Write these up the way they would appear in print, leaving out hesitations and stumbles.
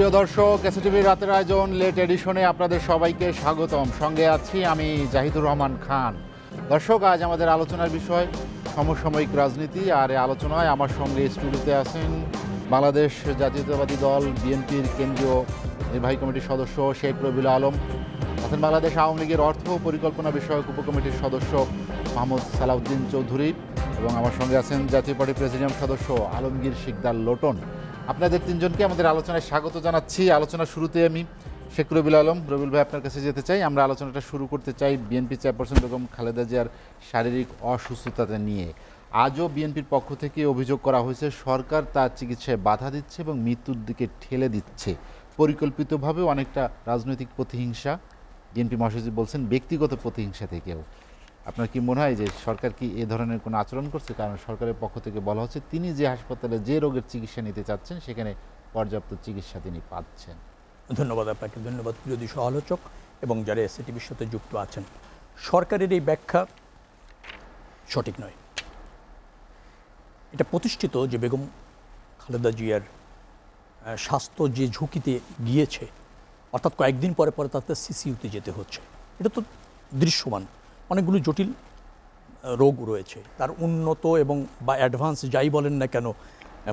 প্রিয় দর্শক, এসটিভির রাতের আয়োজন লেট এডিশনে আপনাদের সবাইকে স্বাগতম। সঙ্গে আছি আমি জাহিদুর রহমান খান। দর্শক, আজ আমাদের আলোচনার বিষয় সমসাময়িক রাজনীতি, আর এই আলোচনায় আমার সঙ্গে স্টুডিওতে আছেন বাংলাদেশ জাতীয়তাবাদী দল বিএনপির কেন্দ্রীয় নির্বাহী কমিটির সদস্য শেখ রবিউল আলম, আছেন বাংলাদেশ আওয়ামী লীগের অর্থ পরিকল্পনা বিষয়ক উপকমিটির সদস্য মোহাম্মদ সালাউদ্দিন চৌধুরী, এবং আমার সঙ্গে আছেন জাতীয় পার্টির প্রেসিডিয়াম সদস্য আলমগীর শিকদার লোটন। আপনাদের তিনজনকে আমাদের আলোচনায় স্বাগত জানাচ্ছি। আলোচনার শুরুতে আমি শেখ রবিউল আলম, রবিউল ভাই আপনার কাছে যেতে চাই। আমরা আলোচনাটা শুরু করতে চাই বিএনপি চেয়ারপারসন বেগম খালেদা জিয়ার শারীরিক অসুস্থতা নিয়ে। আজও বিএনপির পক্ষ থেকে অভিযোগ করা হয়েছে সরকার তার চিকিৎসায় বাধা দিচ্ছে এবং মৃত্যুর দিকে ঠেলে দিচ্ছে, পরিকল্পিতভাবে অনেকটা রাজনৈতিক প্রতিহিংসা। বিএনপি মহাসচিব বলছেন ব্যক্তিগত প্রতিহিংসা থেকেও। আপনার কি মনে হয় যে সরকার কি এ ধরনের কোনো আচরণ করছে? কারণ সরকারের পক্ষ থেকে বলা হচ্ছে তিনি যে হাসপাতালে যে রোগের চিকিৎসা নিতে চাচ্ছেন সেখানে পর্যাপ্ত চিকিৎসা তিনি পাচ্ছেন। ধন্যবাদ আপনাকে, ধন্যবাদ প্রিয় সহ-আলোচক এবং যারা এসটিভির সাথে যুক্ত আছেন। সরকারের এই ব্যাখ্যা সঠিক নয়। এটা প্রতিষ্ঠিত যে বেগম খালেদা জিয়ার স্বাস্থ্য যে ঝুঁকিতে গিয়েছে, অর্থাৎ কয়েকদিন পরে পরে তাতে সিসিইউতে যেতে হচ্ছে, এটা তো দৃশ্যমান। অনেকগুলো জটিল রোগ রয়েছে, তার উন্নত এবং বা অ্যাডভান্স যাই বলেন না কেন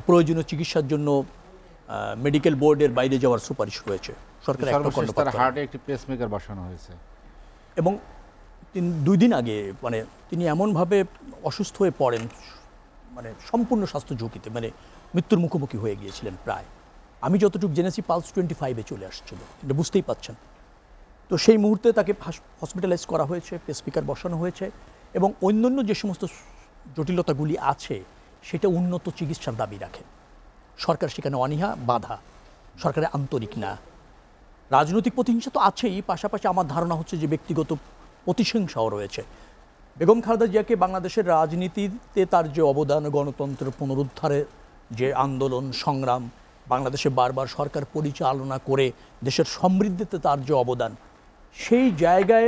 প্রয়োজনীয় চিকিৎসার জন্য মেডিকেল বোর্ডের বাইরে যাওয়ার সুপারিশ রয়েছে। সরকার হার্টে একটি পেসমেকার বসানো হয়েছে এবং 2 দিন আগে মানে তিনি এমনভাবে অসুস্থ হয়ে পড়েন, মানে সম্পূর্ণ স্বাস্থ্য ঝুঁকিতে, মানে মৃত্যুর মুখোমুখি হয়ে গিয়েছিলেন প্রায়। আমি যতটুকু জেনেছি পালস 25-এ চলে আসছিল, এটা বুঝতেই পাচ্ছেন। তো সেই মুহূর্তে তাকে হসপিটালাইজ করা হয়েছে, পেসমেকার বসানো হয়েছে এবং অন্যান্য যে সমস্ত জটিলতাগুলি আছে সেটা উন্নত চিকিৎসার দাবি রাখে। সরকার সেখানে অনীহা, বাধা, সরকারের আন্তরিক না। রাজনৈতিক প্রতিহিংসা তো আছেই, পাশাপাশি আমার ধারণা হচ্ছে যে ব্যক্তিগত প্রতিহিংসাও রয়েছে। বেগম খালেদা জিয়াকে বাংলাদেশের রাজনীতিতে তার যে অবদান, গণতন্ত্রের পুনরুদ্ধারে যে আন্দোলন সংগ্রাম, বাংলাদেশে বারবার সরকার পরিচালনা করে দেশের সমৃদ্ধিতে তার যে অবদান, সেই জায়গায়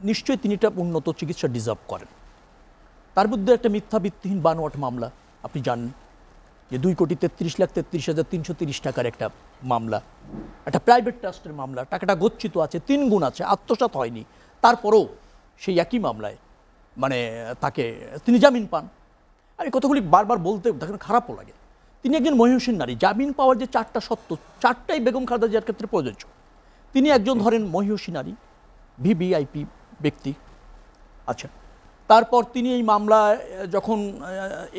নিশ্চয়ই তিনি একটা উন্নত চিকিৎসা ডিজার্ভ করেন। তার মধ্যে একটা মিথ্যা ভিত্তিহীন বানোয়াট মামলা, আপনি জানেন যে 2,33,33,330 টাকার একটা মামলা, একটা প্রাইভেট ট্রাস্টের মামলা, টাকাটা গচ্ছিত আছে, 3 গুণ আছে, আত্মসাৎ হয়নি। তারপরেও সেই একই মামলায় মানে তিনি জামিন পান। আর এই কথাগুলি বারবার বলতে দেখেন খারাপও লাগে। তিনি একজন মহিষীন নারী, জামিন পাওয়ার যে 4টা সত্য, 4টাই বেগম খালেদা জিয়ার ক্ষেত্রে প্রযোজ্য। তিনি একজন ধরেন মহিষী নারী, ভিভিআইপি ব্যক্তি। আচ্ছা, তারপর তিনি এই মামলা যখন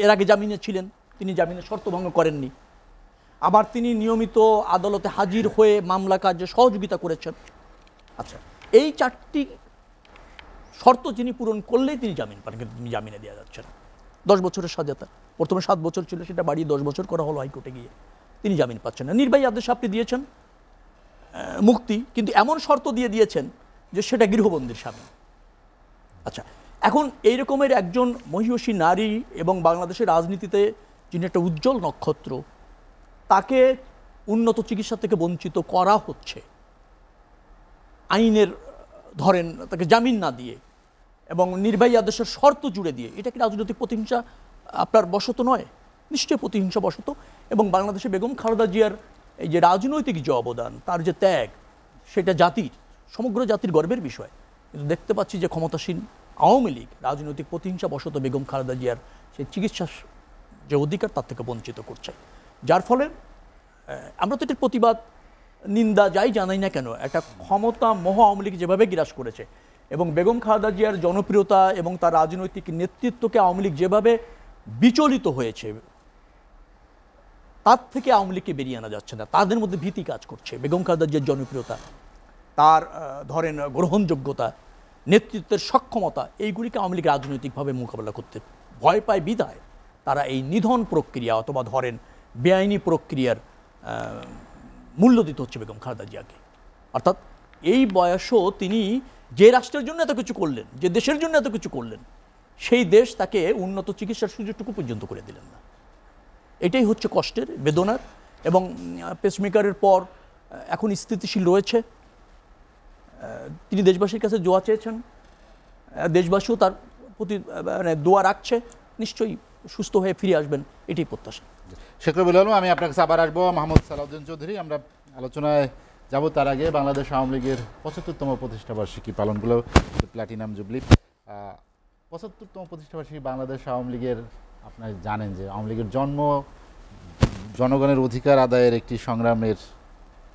এর আগে জামিনে ছিলেন, তিনি জামিনের শর্ত ভঙ্গ করেননি। আবার তিনি নিয়মিত আদালতে হাজির হয়ে মামলা কার্যে সহযোগিতা করেছেন। আচ্ছা, এই 4টি শর্ত তিনি পূরণ করলেই তিনি জামিন পান, কিন্তু তিনি জামিনে দেওয়া যাচ্ছে না। 10 বছরের সাজাতা, প্রথমে 7 বছর ছিল, সেটা বাড়িয়ে 10 বছর করা হলো হাইকোর্টে গিয়ে। তিনি জামিন পাচ্ছেন না। নির্বাহী আদেশ আপনি দিয়েছেন মুক্তি, কিন্তু এমন শর্ত দিয়ে দিয়েছেন যে সেটা গৃহবন্দীর সামনে। আচ্ছা, এখন এই রকমের একজন মহিষী নারী এবং বাংলাদেশের রাজনীতিতে যিনি একটা উজ্জ্বল নক্ষত্র, তাকে উন্নত চিকিৎসা থেকে বঞ্চিত করা হচ্ছে আইনের ধরেন তাকে জামিন না দিয়ে এবং নির্বাহী আদেশের শর্ত জুড়ে দিয়ে। এটা কি রাজনৈতিক প্রতিহিংসা আপনার বশত নয়? নিশ্চয়ই প্রতিহিংসা বশত। এবং বাংলাদেশে বেগম খালেদা জিয়ার এই যে রাজনৈতিক যে অবদান, তার যে ত্যাগ, সেটা জাতির, সমগ্র জাতির গর্বের বিষয়। কিন্তু দেখতে পাচ্ছি যে ক্ষমতাসীন আওয়ামী লীগ রাজনৈতিক প্রতিহিংসা বশত বেগম খালেদা জিয়ার সেই চিকিৎসার যে অধিকার তার থেকে বঞ্চিত করছে। যার ফলে আমরা তো এটির প্রতিবাদ, নিন্দা যাই জানাই না কেন, একটা ক্ষমতা মোহ আওয়ামী লীগ যেভাবে গ্রাস করেছে এবং বেগম খালেদা জিয়ার জনপ্রিয়তা এবং তার রাজনৈতিক নেতৃত্বকে আওয়ামী লীগ যেভাবে বিচলিত হয়েছে, তার থেকে আওয়ামী লীগকে বেরিয়ে আনা যাচ্ছে না। তাদের মধ্যে ভীতি কাজ করছে। বেগম খালেদা জিয়ার জনপ্রিয়তা, তার ধরেন গ্রহণযোগ্যতা, নেতৃত্বের সক্ষমতা, এইগুলিকে আওয়ামী লীগ রাজনৈতিকভাবে মোকাবেলা করতে ভয় পায় বিধায় তারা এই নিধন প্রক্রিয়া অথবা ধরেন বেআইনি প্রক্রিয়ার মূল্য দিতে হচ্ছে বেগম খালেদা জিয়াকে। অর্থাৎ এই বয়সও তিনি যে রাষ্ট্রের জন্য এত কিছু করলেন, যে দেশের জন্য এত কিছু করলেন, সেই দেশ তাকে উন্নত চিকিৎসার সুযোগটুকু পর্যন্ত করে দিলেন না। এটাই হচ্ছে কষ্টের, বেদনার। এবং পেসমেকারের পর এখন স্থিতিশীল রয়েছে। তিনি দেশবাসীর কাছে দোয়া চেয়েছেন, দেশবাসীও তার প্রতি মানে দোয়া রাখছে, নিশ্চয়ই সুস্থ হয়ে ফিরে আসবেন, এটাই প্রত্যাশা। শেখ রবিউল আলম, আমি আপনার কাছে আবার আসবো। মোহাম্মদ সালাউদ্দিন চৌধুরী, আমরা আলোচনায় যাব তার আগে বাংলাদেশ আওয়ামী লীগের ৭৫তম প্রতিষ্ঠাবার্ষিকী পালনগুলো প্ল্যাটিনাম জুবলি। ৭৫তম প্রতিষ্ঠাবার্ষিকী বাংলাদেশ আওয়ামী লীগের, আপনারা জানেন যে আওয়ামী লীগের জন্ম জনগণের অধিকার আদায়ের একটি সংগ্রামের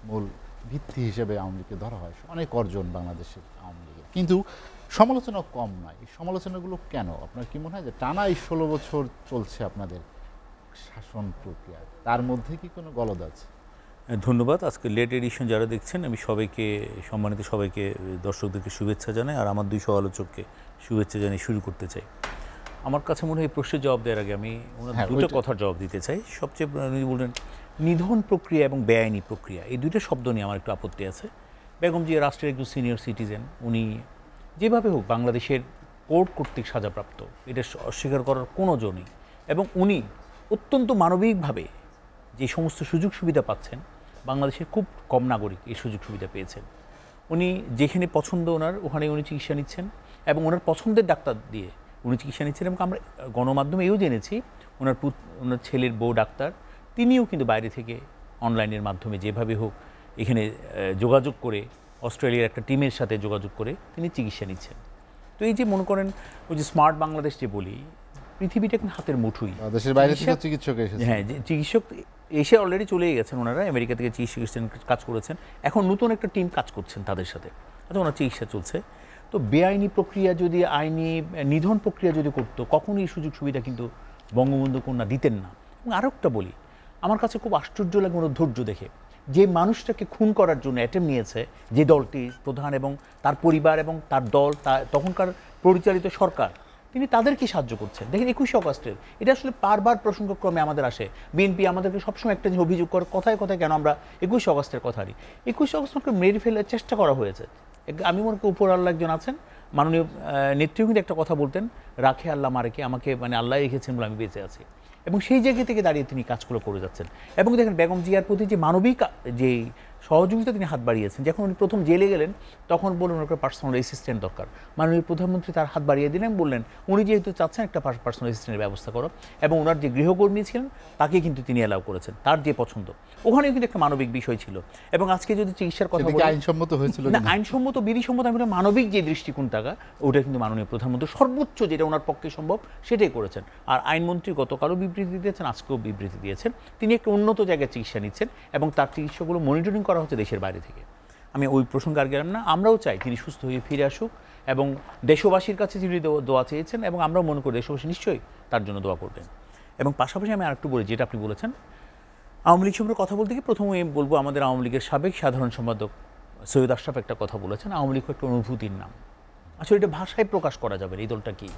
মূল ভিত্তি হিসেবে আওয়ামী লীগকে ধরা হয়। অনেক অর্জন বাংলাদেশের আওয়ামী লীগের, কিন্তু সমালোচনা কম নয়। এই সমালোচনাগুলো কেন? আপনার কি মনে হয় যে টানা এই ১৬ বছর চলছে আপনাদের শাসন প্রক্রিয়া, তার মধ্যে কি কোনো গলদ আছে? ধন্যবাদ। আজকে লেট এডিশন যারা দেখছেন, আমি সবাইকে, সম্মানিত সবাইকে, দর্শকদেরকে শুভেচ্ছা জানাই, আর আমার দুই সহ-আলোচককে শুভেচ্ছা জানিয়ে শুরু করতে চাই। আমার কাছে মনে হয় এই প্রশ্নের জবাব দেওয়ার আগে আমি ওনার দুটো কথার জবাব দিতে চাই। সবচেয়ে উনি বললেন নিধন প্রক্রিয়া এবং বেআইনি প্রক্রিয়া, এই দুইটা শব্দ নিয়ে আমার একটু আপত্তি আছে। বেগম জিয়া রাষ্ট্রের একজন সিনিয়র সিটিজেন, উনি যেভাবে হোক বাংলাদেশের কোর্ট কর্তৃক সাজাপ্রাপ্ত, এটা অস্বীকার করার কোনো জো নেই। এবং উনি অত্যন্ত মানবিকভাবে যে সমস্ত সুযোগ সুবিধা পাচ্ছেন, বাংলাদেশের খুব কম নাগরিক এই সুযোগ সুবিধা পেয়েছেন। উনি যেখানে পছন্দ ওনার, ওখানে উনি চিকিৎসা নিচ্ছেন এবং ওনার পছন্দের ডাক্তার দিয়ে উনি চিকিৎসা নিচ্ছেন। এবং আমরা গণমাধ্যমে এও জেনেছি ওনার ছেলের বউ ডাক্তার, তিনিও কিন্তু বাইরে থেকে অনলাইনের মাধ্যমে যেভাবে হোক এখানে যোগাযোগ করে, অস্ট্রেলিয়ার একটা টিমের সাথে যোগাযোগ করে তিনি চিকিৎসা নিচ্ছেন। তো এই যে মনে করেন ওই যে স্মার্ট বাংলাদেশ যে বলি, পৃথিবীটা কিন্তু হাতের মুঠোই। দেশের বাইরে থেকে চিকিৎসক এসেছে। হ্যাঁ, যে চিকিৎসক এসে অলরেডি চলে গেছেন, ওনারা আমেরিকা থেকে চিকিৎসা কাজ করেছেন, এখন নতুন একটা টিম কাজ করছেন তাদের সাথে, আচ্ছা ওনার চিকিৎসা চলছে। তো বেআইনি প্রক্রিয়া যদি, আইনি নিধন প্রক্রিয়া যদি করতো, কখনোই এই সুযোগ সুবিধা কিন্তু বঙ্গবন্ধু কন্যা দিতেন না। এবং আরও একটা বলি, আমার কাছে খুব আশ্চর্য লাগে ওনার ধৈর্য দেখে। যে মানুষটাকে খুন করার জন্য অ্যাটেম্প নিয়েছে যে দলটি প্রধান এবং তার পরিবার এবং তার দল, তখনকার পরিচালিত সরকার, তিনি তাদেরকে সাহায্য করছেন। দেখেন ২১শে অগাস্টের এটা আসলে বারবার প্রসঙ্গক্রমে আমাদের আসে। বিএনপি আমাদেরকে সবসময় একটা জিনিস অভিযোগ করে, কথায় কথায় কেন আমরা ২১শে অগাস্টের কথারই, ২১শে অগাস্টকে মেরে ফেলার চেষ্টা করা হয়েছে। আমি মনে করি উপর আল্লাহ একজন আছেন, মাননীয় নেত্রীও কিন্তু একটা কথা বলতেন, রাখে আল্লাহ মারেকে, আমাকে মানে আল্লাহ রেখেছেন বলে আমি বেঁচে আছি। এবং সেই জায়গা থেকে দাঁড়িয়ে তিনি কাজগুলো করে যাচ্ছেন। এবং দেখেন বেগম জিয়ার প্রতি যে মানবিক যে সহযোগিতা তিনি হাত বাড়িয়েছেন, যখন উনি প্রথম জেলে গেলেন তখন বললেন ওনার পার্সোনাল অ্যাসিস্ট্যান্ট দরকার, মাননীয় প্রধানমন্ত্রী তার হাত বাড়িয়ে দিলেন, বললেন উনি যেহেতু চাচ্ছেন একটা পার্সোনাল অ্যাসিস্ট্যান্টের ব্যবস্থা করো, এবং ওনার যে গৃহকর্মী ছিলেন তাকে কিন্তু তিনি অ্যালাউ করেছেন, তার যে পছন্দ, ওখানেও কিন্তু একটা মানবিক বিষয় ছিল। এবং আজকে যদি চিকিৎসার কথা বলি, আইনসম্মত হয়েছিল না, আইনসম্মত বিধিসম্মত, আমি মানবিক যে দৃষ্টিকোণটা, ওটা কিন্তু মাননীয় প্রধানমন্ত্রী সর্বোচ্চ যেটা ওনার পক্ষে সম্ভব সেটাই করেছেন। আর আইনমন্ত্রী গতকালও বিবৃতি দিয়েছেন, আজকেও বিবৃতি দিয়েছেন, তিনি একটা উন্নত জায়গায় চিকিৎসা নিচ্ছেন এবং তার চিকিৎসাগুলো মনিটরিং করা হচ্ছে দেশের বাইরে থেকে। আমি ওই প্রসঙ্গে আর গেলাম না। আমরাও চাই তিনি সুস্থ হয়ে ফিরে আসুক এবং দেশবাসীর কাছে তিনি দোয়া চেয়েছেন, এবং আমরাও মনে করি দেশবাসী নিশ্চয়ই তার জন্য দোয়া করবেন। এবং পাশাপাশি আমি আরেকটু বলি, যেটা আপনি বলেছেন আওয়ামী লীগ সম্পর্কে কথা বলতে গিয়ে প্রথমে বলবো, আমাদের আওয়ামী লীগের সাবেক সাধারণ সম্পাদক সৈয়দ আশরাফ একটা কথা বলেছেন, আওয়ামী লীগ একটা অনুভূতির নাম। আসলে এটা ভাষায় প্রকাশ করা যাবে এই দলটা কি।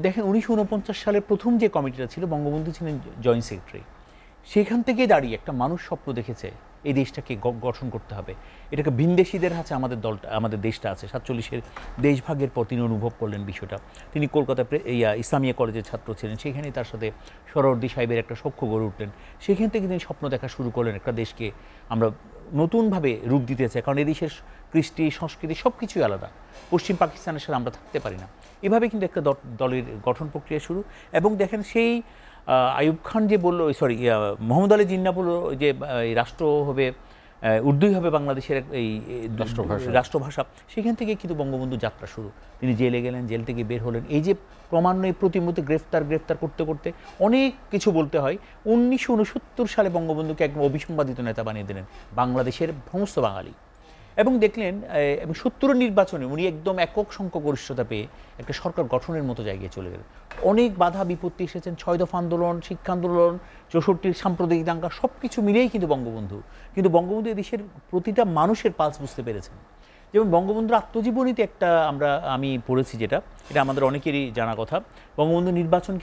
দেখেন ১৯৪৯ সালে প্রথম যে কমিটিটা ছিল, বঙ্গবন্ধু ছিলেন জয়েন্ট সেক্রেটারি, সেখান থেকে দাঁড়িয়ে একটা মানুষ স্বপ্ন দেখেছে এই দেশটাকে গঠন করতে হবে, এটাকে ভিনদেশীদের হাতে আমাদের দেশটা আছে। ৪৭-এর দেশভাগের পর তিনি অনুভব করলেন বিষয়টা। তিনি কলকাতা ইসলামিয়া কলেজের ছাত্র ছিলেন, সেখানেই তার সাথে সরওয়ার্দী সাহেবের একটা সখ্য গড়ে উঠলেন। সেখান থেকে তিনি স্বপ্ন দেখা শুরু করলেন, একটা দেশকে আমরা নতুনভাবে রূপ দিতে চাই, কারণ এই দেশের কৃষ্টি সংস্কৃতি সব কিছুই আলাদা, পশ্চিম পাকিস্তানের সাথে আমরা থাকতে পারি না। এভাবে কিন্তু একটা দলের গঠন প্রক্রিয়া শুরু। এবং দেখেন সেই আইয়ুব খান যে বললো, মোহাম্মদ আলী জিন্না বললো যে রাষ্ট্র হবে, উর্দুই হবে বাংলাদেশের এই রাষ্ট্রভাষা, সেখান থেকে কিন্তু বঙ্গবন্ধু যাত্রা শুরু। তিনি জেলে গেলেন, জেল থেকে বের হলেন, এই যে ক্রমান্বয়ে প্রতিমুহূর্তে গ্রেফতার করতে করতে অনেক কিছু বলতে হয়। ১৯৬৯ সালে বঙ্গবন্ধুকে একদম অবিসংবাদিত নেতা বানিয়ে দিলেন বাংলাদেশের সমস্ত বাঙালি। এবং দেখলেন এবং ৭০-এর নির্বাচনে উনি একদম একক সংখ্যাগরিষ্ঠতা পেয়ে একটা সরকার গঠনের মতো জায়গায় চলে গেলেন। অনেক বাধা বিপত্তি এসেছেন, ৬ দফা আন্দোলন, শিক্ষা আন্দোলন, ৬৪-র সাম্প্রদায়িক দাঙ্গা, সব কিছু মিলেই কিন্তু বঙ্গবন্ধু এই দেশের প্রতিটা মানুষের পালস বুঝতে পেরেছেন। যেমন বঙ্গবন্ধুর আত্মজীবনীতে আমি পড়েছি, এটা আমাদের অনেকেরই জানা কথা। বঙ্গবন্ধু নির্বাচন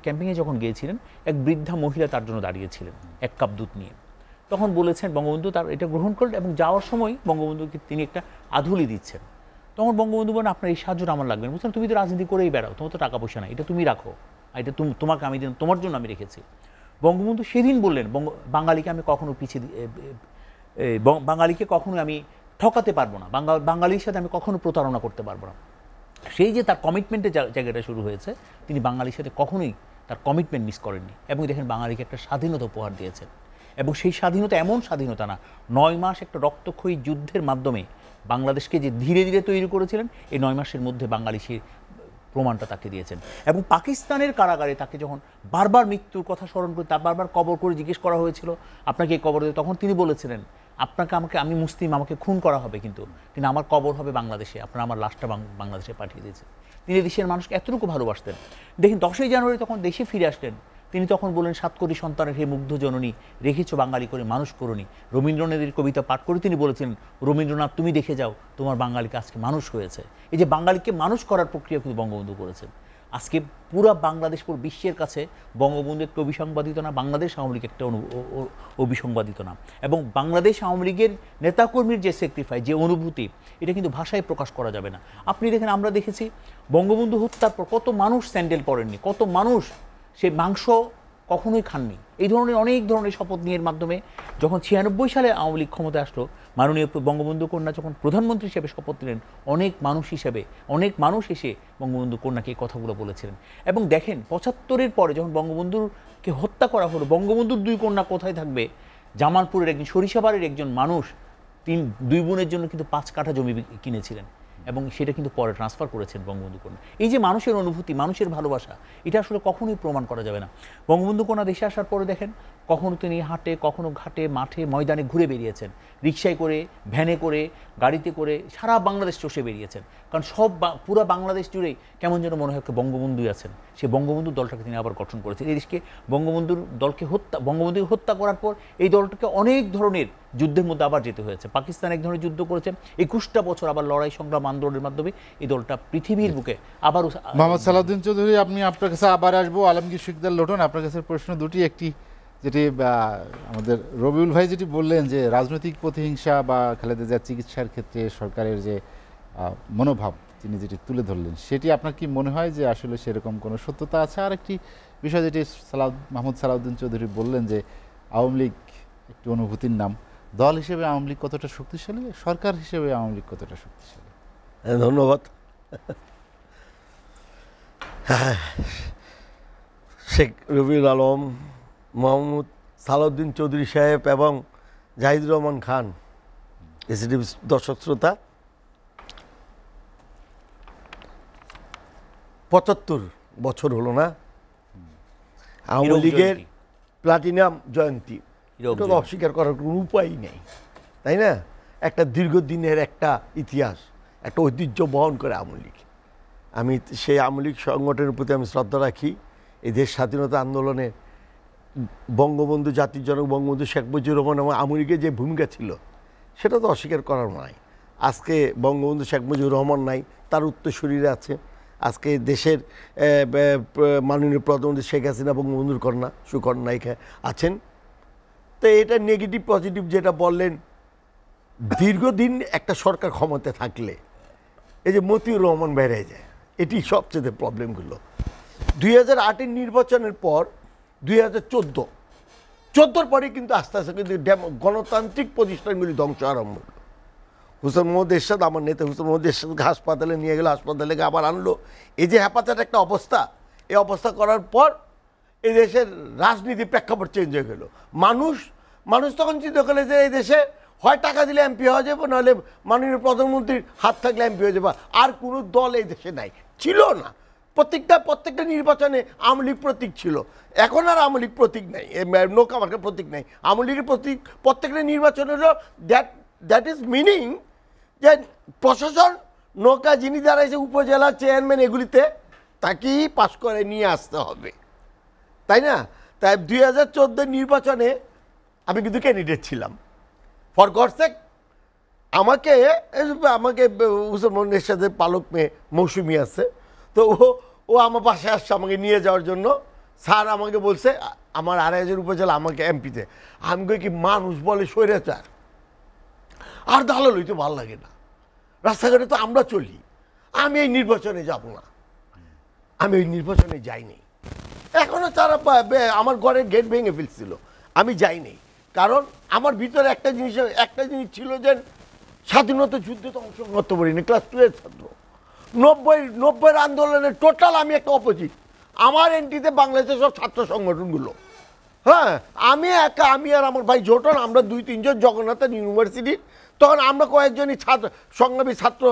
ক্যাম্পেইনে যখন গিয়েছিলেন, এক বৃদ্ধা মহিলা তার জন্য দাঁড়িয়েছিলেন ১ কাপ দুধ নিয়ে। তখন বলেছেন বঙ্গবন্ধু তার এটা গ্রহণ করলেন, এবং যাওয়ার সময় বঙ্গবন্ধুকে তিনি একটা আধুলি দিচ্ছেন। তখন বঙ্গবন্ধু বলেন, আপনার এই সাহায্যটা আমার লাগবে না। বুঝছেন, তুমি তো রাজনীতি করেই বেড়াও, তোমার তো টাকা পয়সা নাই, এটা তুমি রাখো, এটা তোমাকে আমি দিন, তোমার জন্য আমি রেখেছি। বঙ্গবন্ধু সেদিন বললেন, বাঙালিকে আমি কখনো বাঙালিকে কখনো আমি ঠকাতে পারবো না, বাঙালির সাথে আমি কখনো প্রতারণা করতে পারবো না। সেই যে তার কমিটমেন্টের জায়গাটা শুরু হয়েছে, তিনি বাঙালির সাথে কখনোই তার কমিটমেন্ট মিস করেননি। এবং দেখেন বাঙালিকে একটা স্বাধীনতা উপহার দিয়েছেন। এবং সেই স্বাধীনতা এমন স্বাধীনতা না, 9 মাস একটা রক্তক্ষয়ী যুদ্ধের মাধ্যমে বাংলাদেশকে যে ধীরে ধীরে তৈরি করেছিলেন, এই 9 মাসের মধ্যে বাঙালি সেই প্রমাণটা তাকে দিয়েছেন। এবং পাকিস্তানের কারাগারে তাকে যখন বারবার মৃত্যুর কথা স্মরণ করে, তার বারবার কবর করে জিজ্ঞেস করা হয়েছিল আপনাকে এই কবর দেবে, তখন তিনি বলেছিলেন আমি মুসলিম, আমাকে খুন করা হবে, কিন্তু আমার কবর হবে বাংলাদেশে, আপনারা আমার লাশটা বাংলাদেশে পাঠিয়ে দিয়েছেন। তিনি দেশের মানুষকে এতটুকু ভালোবাসতেন। দেখেন 10ই জানুয়ারি তখন দেশে ফিরে আসলেন, তিনি তখন বললেন 7 কোটি সন্তানের হে মুগ্ধ জননী, রেখেছ বাঙালি করে মানুষ করুনি। রবীন্দ্রনাথের কবিতা পাঠ করে তিনি বলেছিলেন, রবীন্দ্রনাথ তুমি দেখে যাও তোমার বাঙালিকে আজকে মানুষ হয়েছে। এই যে বাঙালিকে মানুষ করার প্রক্রিয়া কিন্তু বঙ্গবন্ধু করেছেন। আজকে পুরো বাংলাদেশ, পুরো বিশ্বের কাছে বঙ্গবন্ধু একটা অবিসংবাদিত না, বাংলাদেশ আওয়ামী লীগ একটা অবিসংবাদিত না। এবং বাংলাদেশ আওয়ামী লীগের নেতাকর্মীর যে স্যাক্রিফাইস, যে অনুভূতি, এটা কিন্তু ভাষায় প্রকাশ করা যাবে না। আপনি দেখেন, আমরা দেখেছি বঙ্গবন্ধু হত্যার পর কত মানুষ স্যান্ডেল পরেননি, কত মানুষ সে মাংস কখনোই খাননি। এই ধরনের অনেক ধরনের শপথ নিয়ে মাধ্যমে যখন 96 সালে আওয়ামী লীগ ক্ষমতায় আসলো, মাননীয় বঙ্গবন্ধু কন্যা যখন প্রধানমন্ত্রী হিসেবে শপথ নিলেন, অনেক মানুষ এসে বঙ্গবন্ধু কন্যাকে এই কথাগুলো বলেছিলেন। এবং দেখেন 75-এর পরে যখন বঙ্গবন্ধুকে হত্যা করা হলো, বঙ্গবন্ধুর 2 কন্যা কোথায় থাকবে? জামালপুরের একজন সরিষাবাড়ির একজন মানুষ 2 বোনের জন্য কিন্তু 5 কাঠা জমি কিনেছিলেন, এবং সেটা কিন্তু পরে ট্রান্সফার করেছেন বঙ্গবন্ধু কন্যা। এই যে মানুষের অনুভূতি, মানুষের ভালোবাসা, এটা আসলে কখনোই প্রমাণ করা যাবে না। বঙ্গবন্ধু কন্যা দেশে আসার পরে দেখেন, কখনো তিনি হাটে, কখনো ঘাটে, মাঠে, ময়দানে ঘুরে বেরিয়েছেন, রিক্সায় করে, ভ্যানে করে, গাড়িতে করে সারা বাংলাদেশ চষে বেরিয়েছেন। কারণ পুরো বাংলাদেশ জুড়েই কেমন যেন মনে হয় বঙ্গবন্ধুই আছেন। সে বঙ্গবন্ধুর দলটাকে তিনি আবার গঠন করেছেন। এই দেশকে বঙ্গবন্ধুকে হত্যা করার পর এই দলটাকে অনেক ধরনের যুদ্ধের মধ্যে আবার যেতে হয়েছে। পাকিস্তান এক ধরনের যুদ্ধ করেছেন, 21টা বছর আবার লড়াই সংগ্রাম আন্দোলনের মাধ্যমে এই দলটা পৃথিবীর বুকে আবারও। মোহাম্মদ সালাউদ্দিন চৌধুরী, আপনি আপনার কাছে আবার আসবো। আলমগীর শিকদার লোটন, আপনার কাছে প্রশ্ন দুটি। একটি যেটি আমাদের রবিউল ভাই যেটি বললেন যে রাজনৈতিক প্রতিহিংসা বা খালেদা জিয়ার চিকিৎসার ক্ষেত্রে সরকারের যে মনোভাব তিনি যেটি তুলে ধরলেন, সেটি আপনার কি মনে হয় যে আসলে সেরকম কোনো সত্যতা আছে? আর একটি বিষয় যেটি মোহাম্মদ সালাউদ্দিন চৌধুরী বললেন যে আওয়ামী লীগ একটি অনুভূতির নাম, দল হিসেবে আওয়ামী লীগ কতটা শক্তিশালী, সরকার হিসেবে আওয়ামী লীগ কতটা শক্তিশালী? ধন্যবাদ। শেখ রবিউল আলম, মোহাম্মদ সালাউদ্দিন চৌধুরী সাহেব এবং জাহিদুর রহমান খান, এসিডি দর্শক শ্রোতা, 75 বছর হলো না আওয়ামী লীগের প্লাটিনাম জয়ন্তী। এটা তো অস্বীকার করার কোনো উপায় নেই, তাই না? একটা দীর্ঘদিনের একটা ইতিহাস, একটা ঐতিহ্য বহন করে আওয়ামী লীগ। আমি সেই আওয়ামী লীগ সংগঠনের প্রতি আমি শ্রদ্ধা রাখি। এই দেশ স্বাধীনতা আন্দোলনে বঙ্গবন্ধু, জাতির জনক বঙ্গবন্ধু শেখ মুজিবুর রহমান এবং আওয়ামী লীগের যে ভূমিকা ছিল, সেটা তো অস্বীকার করার নয়। আজকে বঙ্গবন্ধু শেখ মুজিবুর রহমান নাই, তার উত্তরসূরিরা আছে। আজকে দেশের মাননীয় প্রধানমন্ত্রী শেখ হাসিনা বঙ্গবন্ধুর কন্যা সুকন্যা আছেন। তো এটা নেগেটিভ পজিটিভ যেটা বললেন, দীর্ঘদিন একটা সরকার ক্ষমতায় থাকলে এই যে মতিউর রহমান বেড়ে যায়, এটি সবচেয়ে প্রবলেমগুলো। 2008-এর নির্বাচনের পর 2014-র পরে কিন্তু আস্তে আস্তে কিন্তু গণতান্ত্রিক প্রতিষ্ঠানগুলি ধ্বংস আরম্ভ হলো। হুসেন মোহাম্মদ এরশাদ, আমার নেতা হুসেন মোহাম্মদ এরশাদকে হাসপাতালে নিয়ে গেল, হাসপাতালে আবার আনলো। এই যে হ্যাপাচার একটা অবস্থা, এই অবস্থা করার পর এই দেশের রাজনীতি প্রেক্ষাপট চেঞ্জ হয়ে গেল। মানুষ তখন চিন্তা করলে যে এই দেশে হয় টাকা দিলে এমপি হওয়া যাবে, নাহলে মাননীয় প্রধানমন্ত্রীর হাত থাকলে এমপি হয়ে যাবে। আর কোনো দল এই দেশে নাই, ছিল না। প্রত্যেকটা নির্বাচনে আওয়ামী লীগ প্রতীক ছিল। এখন আর আওয়ামী লীগ প্রতীক নাই, নৌকা মার্কার প্রতীক নাই। আওয়ামী লীগের প্রতীক প্রত্যেকটা নির্বাচন হলো দ্যাট ইজ মিনিং যে প্রশাসন নৌকা যিনি দাঁড়াইছে উপজেলা চেয়ারম্যান, এগুলিতে তাকেই পাশ করে নিয়ে আসতে হবে, তাই না? তাই 2014 নির্বাচনে আমি কিন্তু ক্যান্ডিডেট ছিলাম। ফর গডস সেক আমাকে হুসেন মোহাম্মদের সাথে পালক মেয়ে মৌসুমি আছে, তো ও আমার বাসায় আসছে আমাকে নিয়ে যাওয়ার জন্য। স্যার আমাকে বলছে আমার 2,500 উপজেলা আমাকে এমপিতে। আমি কই কি মানুষ বলে স্বৈরাচার, আর দালাল হইতে ভালো লাগে না, রাস্তাঘাটে তো আমরা চলি। আমি এই নির্বাচনে যাব না, আমি ওই নির্বাচনে যাইনি। এখনও তারা আমার ঘরের গেট ভেঙে ফেলছিল, আমি যাইনি। কারণ আমার ভিতরে একটা জিনিস ছিল যে স্বাধীনতা যুদ্ধে তো অংশগ্রহণ করতে পারিনি, ক্লাস 2-এর ছাত্র। 90-এর আন্দোলনের টোটাল আমি একটা অপোজিট। আমার এন্ট্রিতে বাংলাদেশের সব ছাত্র সংগঠনগুলো, হ্যাঁ, আমি আর আমার ভাই জোটন, আমরা 2-3 জন জগন্নাথের ইউনিভার্সিটির, তখন আমরা কয়েকজনই সংগ্রামী ছাত্র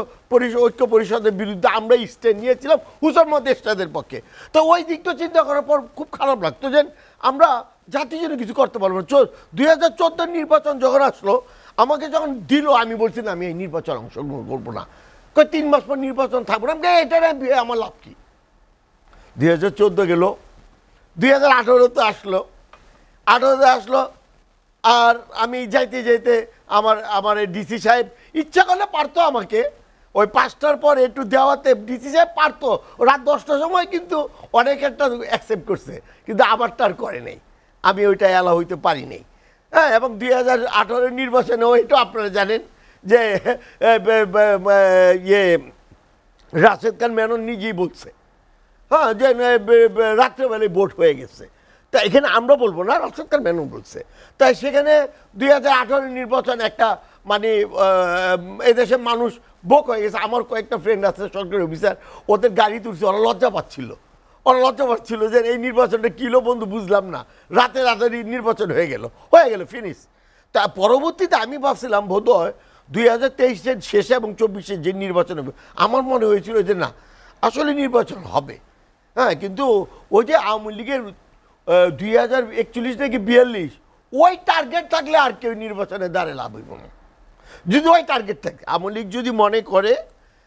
ঐক্য পরিষদের বিরুদ্ধে আমরা স্ট্যান্ড নিয়েছিলাম হুসেন মোহাম্মদ এরশাদের পক্ষে। তো ওই দিকটা চিন্তা করার পর খুব খারাপ লাগতো যে আমরা জাতির জন্য কিছু করতে পারবো না। 2014 নির্বাচন যখন আসলো, আমাকে যখন দিল, আমি বলছি না আমি এই নির্বাচন অংশগ্রহণ করবো না, 3 মাস পর নির্বাচন থাকবো না, এটা আমার লাভ কি। 2014 গেল, 2018 আসলো, 18 আসলো, আর আমি যাইতে যাইতে আমার ডিসি সাহেব ইচ্ছা করলে পারতো আমাকে ওই 5টার পর একটু দেওয়াতে, ডিসি সাহেব পারতো রাত 10টার সময়, কিন্তু অনেক একটা অ্যাকসেপ্ট করছে, কিন্তু আমারটা আর করে নেই, আমি ওইটা এলা হইতে পারি নাই। হ্যাঁ, এবং 2018 নির্বাচনে ওইটা আপনারা জানেন যে রাশেদ খান মেনন নিজেই বলছে, হ্যাঁ, যে রাত্রেবেলায় ভোট হয়ে গেছে। তা এখানে আমরা বলবো না, রাশেদ খান মেনন বলছে। তাই সেখানে 2018 নির্বাচন একটা মানে এদেশের মানুষ বোক হয়ে গেছে। আমার কয়েকটা ফ্রেন্ড আছে সরকারি অফিসার, ওদের গাড়ি তুলছে, ওরা লজ্জা পাচ্ছিল যে এই নির্বাচনটা কিলো বন্ধু বুঝলাম না, রাতে নির্বাচন হয়ে গেল ফিনিশ। তা পরবর্তীতে আমি ভাবছিলাম বোধ হয় 2023-এর শেষে এবং 24-এর যে নির্বাচন হবে, আমার মনে হয়েছিল যে না আসলে নির্বাচন হবে। হ্যাঁ, কিন্তু ওই যে আওয়ামী লীগের 2041 থেকে 42 ওই টার্গেট থাকলে আর কেউ নির্বাচনে দাঁড়ে লাভ হইব না। যদি ওই টার্গেট থাকে, আওয়ামী লীগ যদি মনে করে,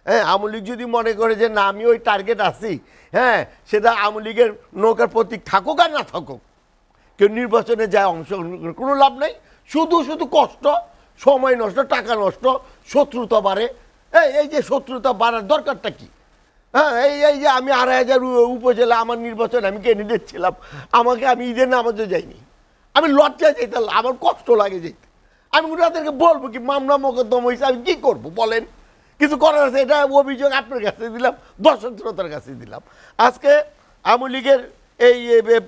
হ্যাঁ, আওয়ামী লীগ যদি মনে করে যে না আমি ওই টার্গেট আছি, হ্যাঁ, সেটা আওয়ামী লীগের নৌকার প্রতীক থাকুক আর না থাকুক, কেউ নির্বাচনে যায় অংশগ্রহণ করে কোনো লাভ নেই। শুধু কষ্ট, সময় নষ্ট, টাকা নষ্ট, শত্রুতা বাড়ে। এই যে শত্রুতা বাড়ার দরকারটা কি? হ্যাঁ, এই যে আমি 2,500 উপজেলা আমার নির্বাচন আমি ক্যান্ডিডেট ছিলাম, আমি ঈদের নামাজে যাইনি, আমি লজ্জায় যেতাম, আমার কষ্ট লাগে যেতে। আমি ওনাদেরকে বলবো কি মামলা মোকদ্দমা হয়েছে, আমি কী করবো বলেন? কিছু করার আছে? এটা অভিযোগ আপনার কাছে দিলাম, দর্শক শ্রোতার কাছে দিলাম। আজকে আওয়ামী লীগের এই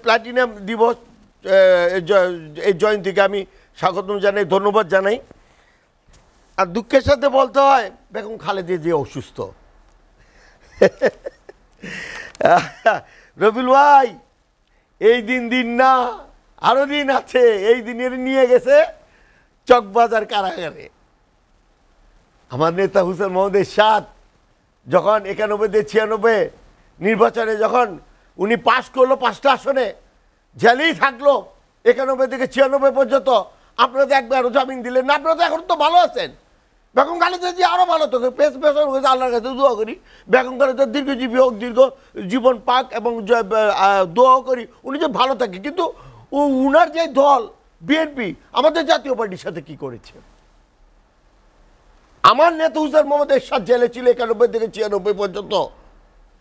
প্লাটিনাম দিবস এই জয়ন্তীকে আমি স্বাগতম জানাই, ধন্যবাদ জানাই। আর দুঃখের সাথে বলতে হয় বেগম খালেদা যে অসুস্থ। রবিউল ভাই, এই দিন না, আরো দিন আছে। এই দিনের নিয়ে গেছে চকবাজার কারাগারে। আমার নেতা হুসেন মোহাম্মদ এরশাদ যখন 91-96 নির্বাচনে যখন উনি পাশ করলো 5টা আসনে, জেলেই থাকলো 91 থেকে 96 পর্যন্ত। আপনারা তো একবার জামিন দিলেন না, আপনারা তো এখন তো ভালো আছেন। বেগম খালেদা জি আরো ভালো থাকে, আল্লাহর কাছে দোয়া করি বেগম খালেদা দীর্ঘজীবী হোক, দীর্ঘ জীবন পাক, এবং দোয়া করি উনি যে ভালো থাকে। কিন্তু উনার যে দল বিএনপি আমাদের জাতীয় পার্টির সাথে কি করেছে? আমার নেতা হুসেন মোহাম্মদ এরশাদ জেলে ছিল 91 থেকে 96 পর্যন্ত।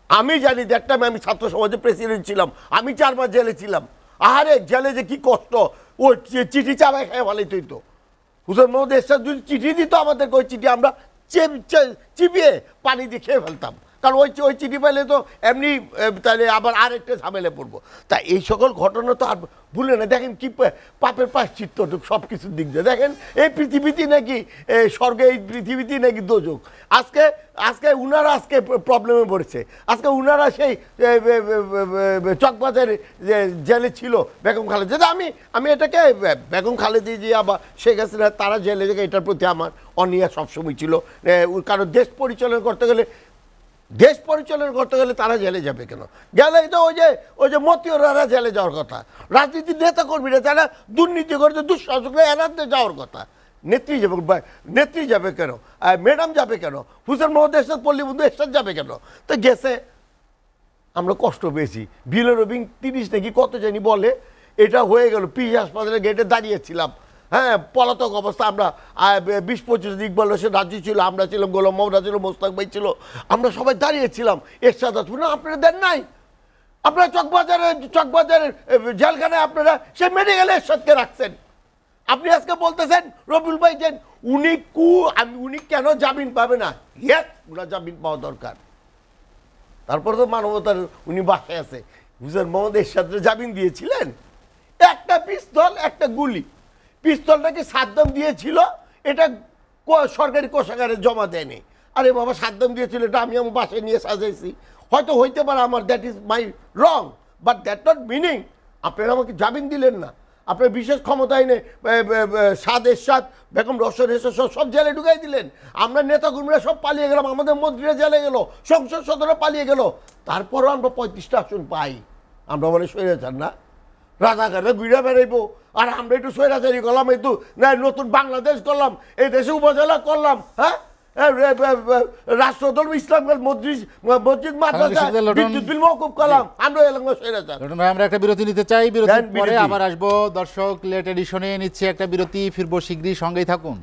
আমি জানি যে একটা আমি ছাত্র সমাজের প্রেসিডেন্ট ছিলাম, আমি 4 মাস জেলে ছিলাম। আহারে জেলে যে কি কষ্ট, ও চিঠি চাবাই খায় ভালোই তো। হুসেন মোহাম্মদ এরশাদ যদি চিঠি দিত আমাদেরকে, ওই চিঠি আমরা চিবিয়ে পানি দিয়ে খেয়ে ফেলতাম, কারণ ওই চিঠি পেলে তো এমনি তাহলে আবার আরেকটা ঝামেলা পড়বো। তা এই সকল ঘটনা তো আর ভুলে না। দেখেন কি পাপের প্রায়শ্চিত্ত সব কিছুর দিক দিয়ে। দেখেন এই পৃথিবীতে নাকি স্বর্গে, এই পৃথিবীতে নাকি দোজক। আজকে উনারা প্রবলেমে পড়েছে। আজকে উনারা সেই চকবাজারে জেলে ছিল বেগম খালেদা। আমি এটাকে বেগম খালেদা জিয়া বা শেখ হাসিনা তারা জেলে থেকে এটার প্রতি আমার অনীহা সবসময় ছিল। কারণ দেশ পরিচালনা করতে গেলে তারা জেলে যাবে কেন? গেলে তো ওই যে মতিউররা জেলে যাওয়ার কথা। রাজনীতির নেতা কর্মীরা তারা দুর্নীতি করতে, দুঃশাসকরা এড়াতে যাওয়ার কথা। নেত্রী যাবে কেন? ম্যাডাম যাবে কেন? হুসেন মোহাম্মদ এরশাদ, পল্লীবন্ধু এরশাদ যাবে কেন? তো গেছে, আমরা কষ্ট পেয়েছি। বিলরবিং 30 নাকি কত জানি বলে, এটা হয়ে গেল। পিজি হাসপাতালের গেটে দাঁড়িয়েছিলাম, হ্যাঁ, পলাতক অবস্থা। আমরা 20-25 ইকবাল হোসেন রাজু ছিল, আমরা ছিলাম, গোলাম মোহাম্মদ ছিল, মোস্তাক ভাই ছিল, আমরা সবাই দাঁড়িয়েছিলাম। এরশাদ আসবে না, আপনারা দেন নাই। আপনারা চকবাজারের জেলখানায় আপনারা সে মেডিকেলে এরশাদকে রাখছেন। আপনি আজকে বলতেছেন রবিউল ভাই যে উনি কেন জামিন পাবে না? ইয়েস, ওনার জামিন পাওয়া দরকার। তারপর তো মানবতার উনি বাসায় আছে। হুসেন মোহাম্মদ এরশাদকে জামিন দিয়েছিলেন, একটা পিস্তল, একটা গুলি। পিস্তলটাকে সাদ্দাম দিয়েছিল, এটা সরকারি কোষাগারে জমা দেয়নি। আরে বাবা, সাদ্দাম দিয়েছিল, এটা আমি আমার বাসায় নিয়ে সাজাইছি। হয়তো হইতে পারে আমার, that is my wrong, but that not meaning আপনারা আমাকে জামিন দিলেন না। আপনার বিশেষ ক্ষমতা এনে সাদ এরশাদ বেগম রওশন এরশাদ সব জেলে ঢুকাই দিলেন। আমরা নেতাকর্মীরা সব পালিয়ে গেলাম, আমাদের মন্ত্রীরা জেলে গেল, সংসদ সদস্যরা পালিয়ে গেল, তারপরও আমরা 35টা আসন পাই। আমরা বলে স্বৈরাচার না, রাজাকাররা ঘুরে বেড়াইবো, আর আমরা একটু স্বৈরাচারি করলাম, একটু না নতুন বাংলাদেশ করলাম, এই দেশে উপজেলা করলাম, হ্যাঁ রাষ্ট্রধর্ম ইসলাম মসজিদ মাদ্রাসা বিদ্যুৎ বিল মওকুফ করলাম, আমরা এলাম স্বৈরাচার। লটন ভাই, আমরা একটা বিরতি নিতে চাই, বিরতির দেন পরে বিরতি। আবার আসবো। দর্শক, লেট এডিশনে নিচ্ছে একটা বিরতি, ফিরবো শীঘ্রই, সঙ্গেই থাকুন।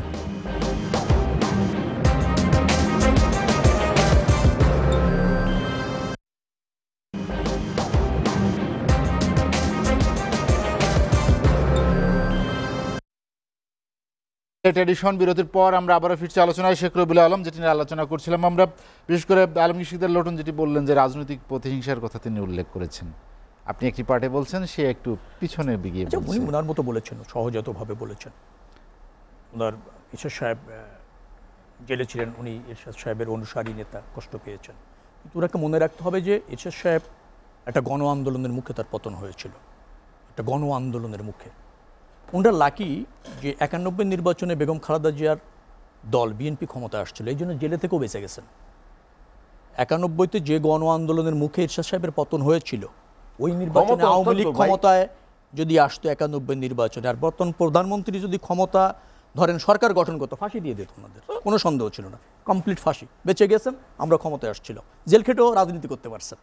লেট এডিশন বিরতির পর আমরা আবারও ফিরছি আলোচনায়। শেখ রবিউল আলম, যেটি নিয়ে আলোচনা করছিলাম আমরা, বিশেষ করে আলমগীর শিকদার লটন যেটি বললেন যে রাজনৈতিক প্রতিহিংসার কথা তিনি উল্লেখ করেছেন, আপনি একটি পার্টে বলছেন, সে একটু পিছনে বিগিয়ে আচ্ছা, উনি বলছেন। ওনার মতো বলেছেন, সহজাতভাবে বলেছেন। ওনার এরশাদ সাহেব জেলে ছিলেন, উনি এরশাদ সাহেবের অনুসারী নেতা, কষ্ট পেয়েছেন। কিন্তু ওনাকে মনে রাখতে হবে যে এরশাদ সাহেব একটা গণ আন্দোলনের মুখে তার পতন হয়েছিল, একটা গণ আন্দোলনের মুখে। ওনারা লাকি যে 91 নির্বাচনে বেগম খালেদা জিয়ার দল বিএনপি ক্ষমতা আসছিল, এই জন্য জেলে থেকেও বেঁচে গেছেন। 91-তে যে গণ আন্দোলনের মুখে এরশাদ সাহেবের পতন হয়েছিল, ওই নির্বাচনে ক্ষমতা আওয়ামী লীগ অত্যন্ত ভাই। ক্ষমতায় যদি আসতো 91 নির্বাচনে, আর বর্তমান প্রধানমন্ত্রী যদি ক্ষমতা ধরেন সরকার গঠন করতো, ফাঁসি দিয়ে দিত ওনাদের, কোনো সন্দেহ ছিল না, কমপ্লিট ফাঁসি। বেঁচে গেছেন, আমরা ক্ষমতায় আসছিল, জেল খেটেও রাজনীতি করতে পারছেন।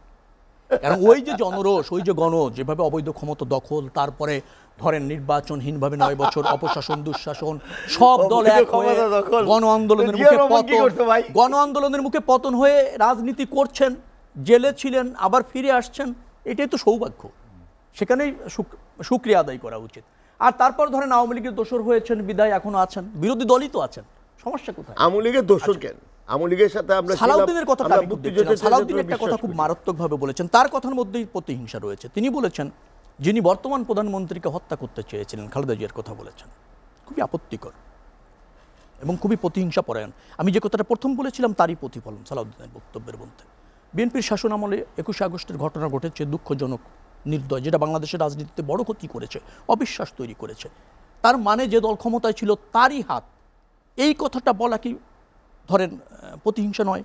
কারণ ওই যে জনরোষ, ওই যে যেভাবে অবৈধ ক্ষমতা দখল, তারপরে ধরেন নির্বাচনহীনভাবে 9 বছর অপশাসন, দুঃশাসন, সব দল এক হয়ে ক্ষমতা দখল। গণ আন্দোলনের জিয়া মুখে রহমান কি পতন, করছে ভাই? গণ আন্দোলনের মুখে পতন হয়ে রাজনীতি করছেন, জেলে ছিলেন, আবার ফিরে আসছেন, এটাই তো সৌভাগ্য। সেখানেই শুকরিয়া আদায় করা উচিত। আর তারপর ধরেন আওয়ামী লীগের দোসর হয়েছেন, বিদায় এখনো আছেন, বিরোধী দলই তো আছেন, সমস্যা কোথায়? আওয়ামী লীগের দোষর কেন? আওয়ামী লীগের সাথে আমরা সালাউদ্দিনের কথাটা আমরা আমি খুব মুক্তিযুদ্ধের দেখছিলাম। সালাউদ্দিন জন্য একটা কথা বিশ্বাস খুব করি। মারাত্মকভাবে বলেছেন, তার কথার মধ্যেই প্রতিহিংসা রয়েছে। তিনি বলেছেন যিনি বর্তমান প্রধানমন্ত্রীকে হত্যা করতে চেয়েছিলেন, খালেদা জিয়ার কথা বলেছেন, খুবই আপত্তিকর এবং খুবই প্রতিহিংসা পরায়ণ। আমি যে কথাটা প্রথম বলেছিলাম তারই প্রতিফলন সালাউদ্দিনের বক্তব্যের মধ্যে। বিএনপির শাসন আমলে 21 আগস্টের ঘটনা ঘটেছে, দুঃখজনক, নির্দয়, যেটা বাংলাদেশের রাজনীতিতে বড় ক্ষতি করেছে, অবিশ্বাস তৈরি করেছে। তার মানে যে দল ক্ষমতায় ছিল তারই হাত, এই কথাটা বলা কি ধরেন প্রতিহিংসা নয়?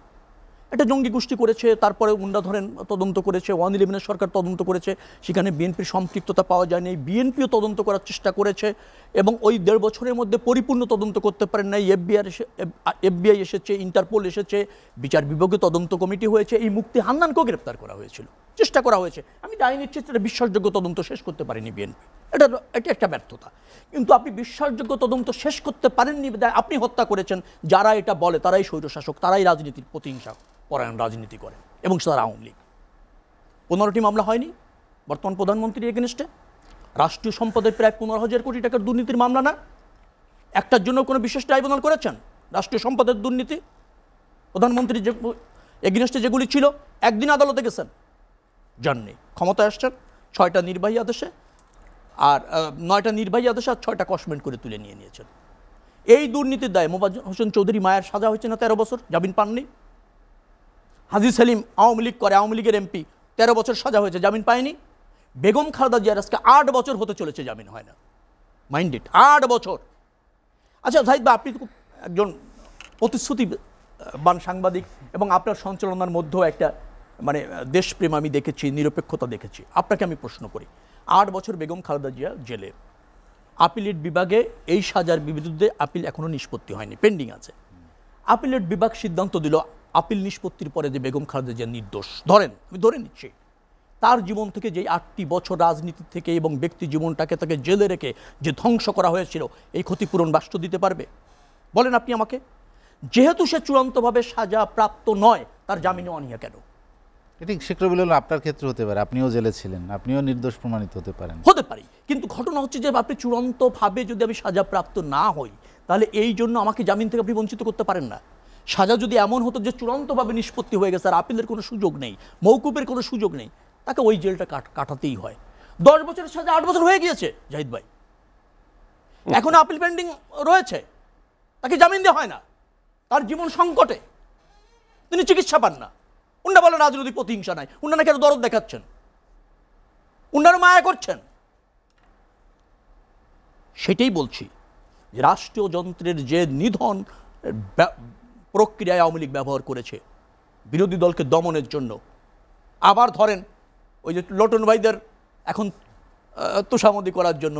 একটা জঙ্গি গোষ্ঠী করেছে, তারপরে উন্ডা ধরেন তদন্ত করেছে, 111 সরকার তদন্ত করেছে, সেখানে বিএনপির সম্পৃক্ততা পাওয়া যায়নি, বিএনপিও তদন্ত করার চেষ্টা করেছে এবং ওই 1.5 বছরের মধ্যে পরিপূর্ণ তদন্ত করতে পারেন নাই। এফবিআই এসেছে, ইন্টারপোল এসেছে, বিচার বিভাগীয় তদন্ত কমিটি হয়েছে, এই মুক্তি হান্নানকেও গ্রেপ্তার করা হয়েছিল, চেষ্টা করা হয়েছে। আমি ডাইনি চেষ্টা বিশ্বাসযোগ্য তদন্ত শেষ করতে পারিনি বিএনপি, এটা একটা ব্যর্থতা। কিন্তু আপনি বিশ্বাসযোগ্য তদন্ত শেষ করতে পারেননি, আপনি হত্যা করেছেন। যারা এটা বলে তারাই স্বৈরশাসক, তারাই রাজনীতির প্রতিহিংসা পরায়ণ রাজনীতি করে, এবং তারা আওয়ামী লীগ। 15টি মামলা হয়নি বর্তমান প্রধানমন্ত্রীর এগেনস্টে, রাষ্ট্রীয় সম্পদের প্রায় 15,000 কোটি টাকার দুর্নীতির মামলা না। একটার জন্য কোনো বিশেষ ট্রাইব্যুনাল করেছেন রাষ্ট্রীয় সম্পদের দুর্নীতি? প্রধানমন্ত্রী যে এগেনস্টে যেগুলি ছিল, একদিন আদালতে গেছেন, যাননি। ক্ষমতায় আসছেন 6টা নির্বাহী আদেশে, আর 9টা নির্বাহী আদেশে, আর 6টা কসমেন্ট করে তুলে নিয়েছেন। এই দুর্নীতির দায়ে মোফাজ্জল হোসেন চৌধুরী মায়ের সাজা হয়েছে না 13 বছর, জামিন পাননি। হাজী সেলিম আওয়ামী লীগ করে, আওয়ামী লীগের এমপি, 13 বছর সাজা হয়েছে, জামিন পায়নি। বেগম খালেদা জিয়ার আজকে 8 বছর হতে চলেছে, জামিন হয় না। মাইন্ড ইট, 8 বছর। আচ্ছা জাহিদ ভাই, আপনি তো একজন প্রতিশ্রুতিবান সাংবাদিক এবং আপনার সঞ্চালনার মধ্যেও একটা মানে দেশপ্রেম আমি দেখেছি, নিরপেক্ষতা দেখেছি। আপনাকে আমি প্রশ্ন করি, 8 বছর বেগম খালেদা জিয়া জেলে, আপিলেট বিভাগে এই সাজার বিরুদ্ধে আপিল এখনো নিষ্পত্তি হয়নি, পেন্ডিং আছে। আপিলেট বিভাগ সিদ্ধান্ত দিল আপিল নিষ্পত্তির পরে যে বেগম খালেদা জিয়া নির্দোষ, ধরেন, আমি ধরে নিচ্ছি, তার জীবন থেকে যে 8টি বছর রাজনীতি থেকে এবং ব্যক্তি জীবনটাকে তাকে জেলে রেখে যে ধ্বংস করা হয়েছিল, এই ক্ষতিপূরণ রাষ্ট্র দিতে পারবে? বলেন আপনি আমাকে। যেহেতু সে চূড়ান্তভাবে সাজা প্রাপ্ত নয়, তার জামিনে অনিয়া কেন? এটি শেখ রবিউল আলম আপনার ক্ষেত্রে হতে পারে, আপনিও জেলে ছিলেন, আপনিও নির্দোষ প্রমাণিত হতে পারেন। হতে পারি, কিন্তু ঘটনা হচ্ছে যে আপনি চূড়ান্তভাবে যদি আমি সাজাপ্রাপ্ত না হই, তাহলে এই জন্য আমাকে জামিন থেকে আপনি বঞ্চিত করতে পারেন না। সাজা যদি এমন হতো যে চূড়ান্তভাবে নিষ্পত্তি হয়ে গেছে আর আপিলের কোনো সুযোগ নেই, মৌকুফের কোনো সুযোগ নেই, তাকে ওই জেলটা কাটাতেই হয়। 10 বছরের সাজা 8 বছর হয়ে গিয়েছে জাহিদ ভাই, এখন আপিল পেন্ডিং রয়েছে, তাকে জামিন দেওয়া হয় না, তার জীবন সংকটে, তিনি চিকিৎসা পান না। উন্না বলেন রাজনৈতিক প্রতিহিংসা নাই, উন্না নাকি দরদ দেখাচ্ছেন, উন্নারও মায়া করছেন। সেটাই বলছি যে রাষ্ট্রীয় যন্ত্রের যে নিধন প্রক্রিয়ায় আওয়ামী লীগ ব্যবহার করেছে বিরোধী দলকে দমনের জন্য। আবার ধরেন ওই যে লটন ভাইদের এখন তোষামদি করার জন্য,